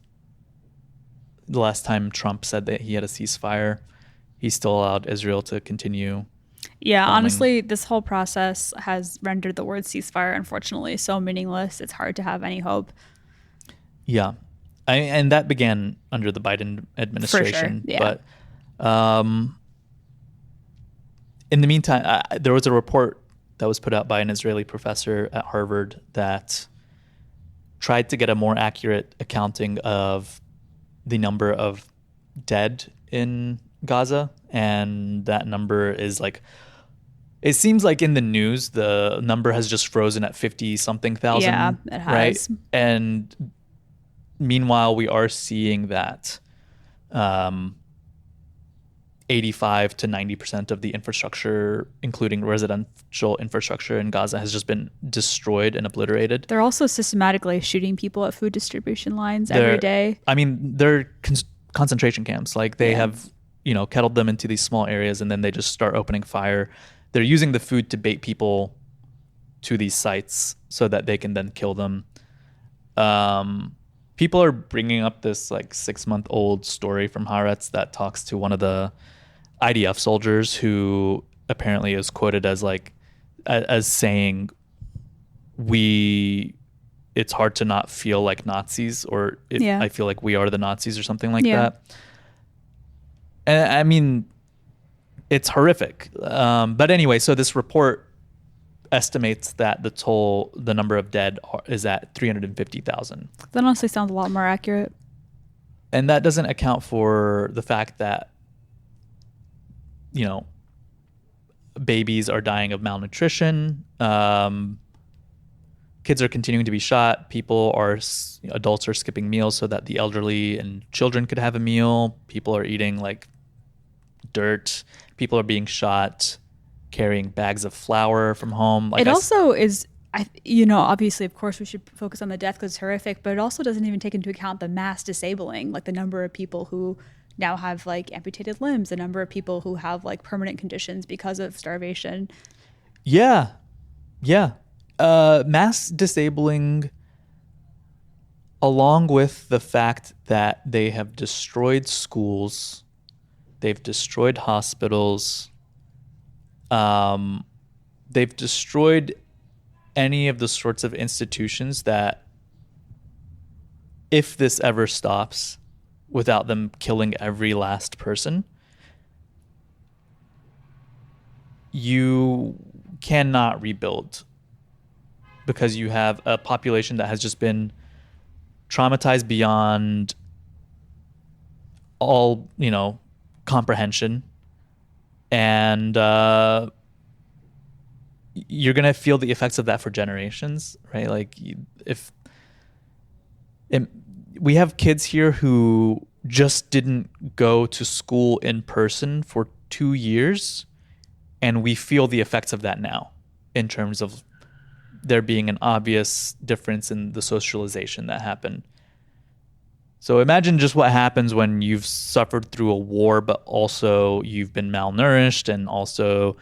the last time Trump said that he had a ceasefire, he still allowed Israel to continue. Yeah, bombing. honestly, this whole process has rendered the word ceasefire, unfortunately, so meaningless. It's hard to have any hope. Yeah. And that began under the Biden administration. For sure, yeah. But in the meantime, there was a report that was put out by an Israeli professor at Harvard that tried to get a more accurate accounting of the number of dead in Gaza. And that number is like, it seems like in the news, the number has just frozen at 50-something thousand. Yeah, it has. Right? And meanwhile, we are seeing that 85 to 90% of the infrastructure, including residential infrastructure in Gaza, has just been destroyed and obliterated. They're also systematically shooting people at food distribution lines every day. I mean, they're concentration camps. Like they have, kettled them into these small areas and then they just start opening fire. They're using the food to bait people to these sites so that they can then kill them. People are bringing up this like 6-month-old story from Haaretz that talks to one of the IDF soldiers who apparently is quoted as like as saying, it's hard to not feel like Nazis, or I feel like we are the Nazis or something like that. And I mean, it's horrific. But anyway, so this report estimates that the number of dead is at 350,000. That honestly sounds a lot more accurate. And that doesn't account for the fact that, babies are dying of malnutrition. Kids are continuing to be shot. Adults are skipping meals so that the elderly and children could have a meal. People are eating like dirt. People are being shot, carrying bags of flour from home. Like it also is, obviously, of course, we should focus on the death because it's horrific, but it also doesn't even take into account the mass disabling, like the number of people who now have like amputated limbs, a number of people who have like permanent conditions because of starvation. Yeah. Mass disabling, along with the fact that they have destroyed schools, they've destroyed hospitals, they've destroyed any of the sorts of institutions that, if this ever stops without them killing every last person, you cannot rebuild, because you have a population that has just been traumatized beyond all, comprehension. And you're going to feel the effects of that for generations, right? Like we have kids here who just didn't go to school in person for 2 years, and we feel the effects of that now in terms of there being an obvious difference in the socialization that happened. So imagine just what happens when you've suffered through a war, but also you've been malnourished, and also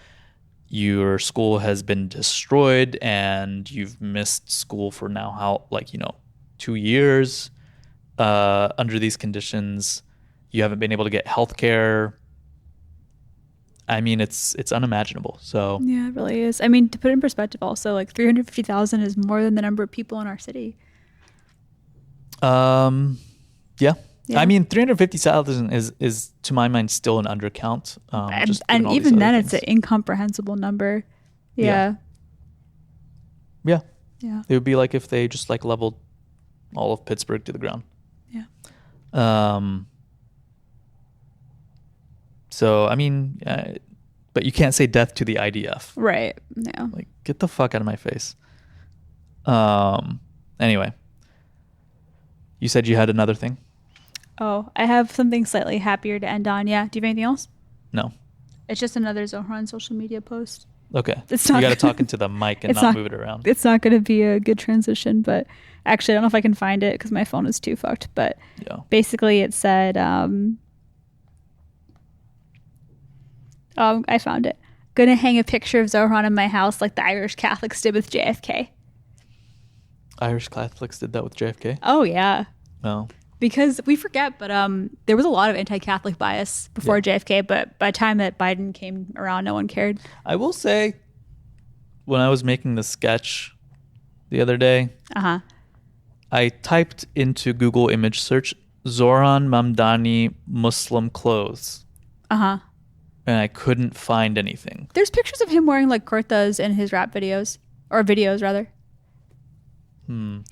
your school has been destroyed, and you've missed school for now 2 years under these conditions. You haven't been able to get healthcare. I mean, it's unimaginable. So yeah, it really is. I mean, to put it in perspective, also, like 350,000 is more than the number of people in our city. Yeah. I mean, 350,000 is to my mind still an undercount. And even then, it's an incomprehensible number. Yeah. It would be like if they just like leveled all of Pittsburgh to the ground. Yeah. So, I mean, but you can't say death to the IDF. Right. No. Like, get the fuck out of my face. Anyway. You said you had another thing? Oh, I have something slightly happier to end on. Yeah. Do you have anything else? No. It's just another Zohran social media post. Okay. It's not you got to talk into the mic and not move it around. It's not going to be a good transition, but actually, I don't know if I can find it because my phone is too fucked. But basically, it said, I found it. Gonna hang a picture of Zohran in my house like the Irish Catholics did with JFK. Irish Catholics did that with JFK? Oh, yeah. No. Because we forget, but there was a lot of anti-Catholic bias before JFK, but by the time that Biden came around, no one cared. I will say, when I was making the sketch the other day, I typed into Google image search, Zohran Mamdani Muslim clothes. And I couldn't find anything. There's pictures of him wearing like kurtas in his rap videos, or videos rather.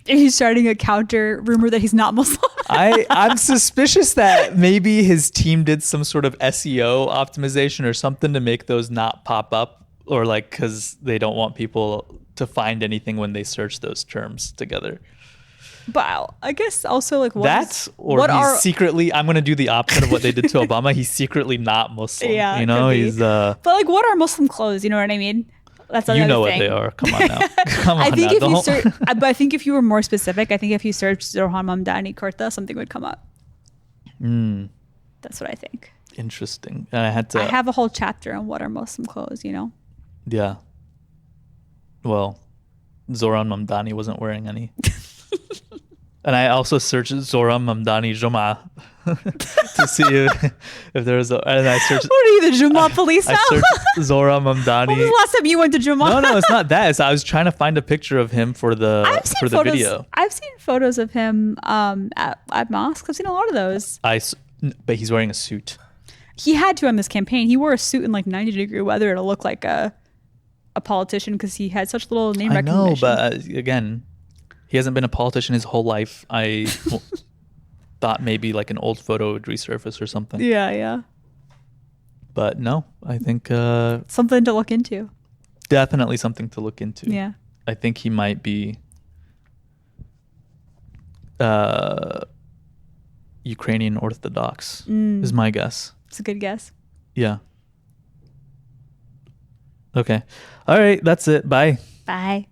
He's starting a counter rumor that he's not Muslim. I'm suspicious that maybe his team did some sort of SEO optimization or something to make those not pop up, or like because they don't want people to find anything when they search those terms together. But I guess also like secretly, I'm going to do the opposite of what they did to Obama. He's secretly not Muslim. Yeah, he's but like, what are Muslim clothes? You know what I mean? That's what they are. Come on now. I think if you were more specific, I think if you searched Zohran Mamdani kurta, something would come up. That's what I think. Interesting. And I have a whole chapter on what are Muslim clothes. Yeah. Well, Zohran Mamdani wasn't wearing any. And I also searched Zohran Mamdani Juma to see if there was and I searched. What are you, the Juma police now? I searched Zohran Mamdani. When was the last time you went to Juma? No, it's not that. I was trying to find a picture of him for the video. I've seen photos of him at mosques. I've seen a lot of those. But he's wearing a suit. He had to on this campaign. He wore a suit in like 90-degree weather to look like a politician because he had such little name recognition. I know, but again, he hasn't been a politician his whole life. I thought maybe like an old photo would resurface or something. Yeah. But no, I think something to look into. Definitely something to look into. Yeah. I think he might be Ukrainian Orthodox is my guess. It's a good guess. Yeah. Okay. All right. That's it. Bye. Bye.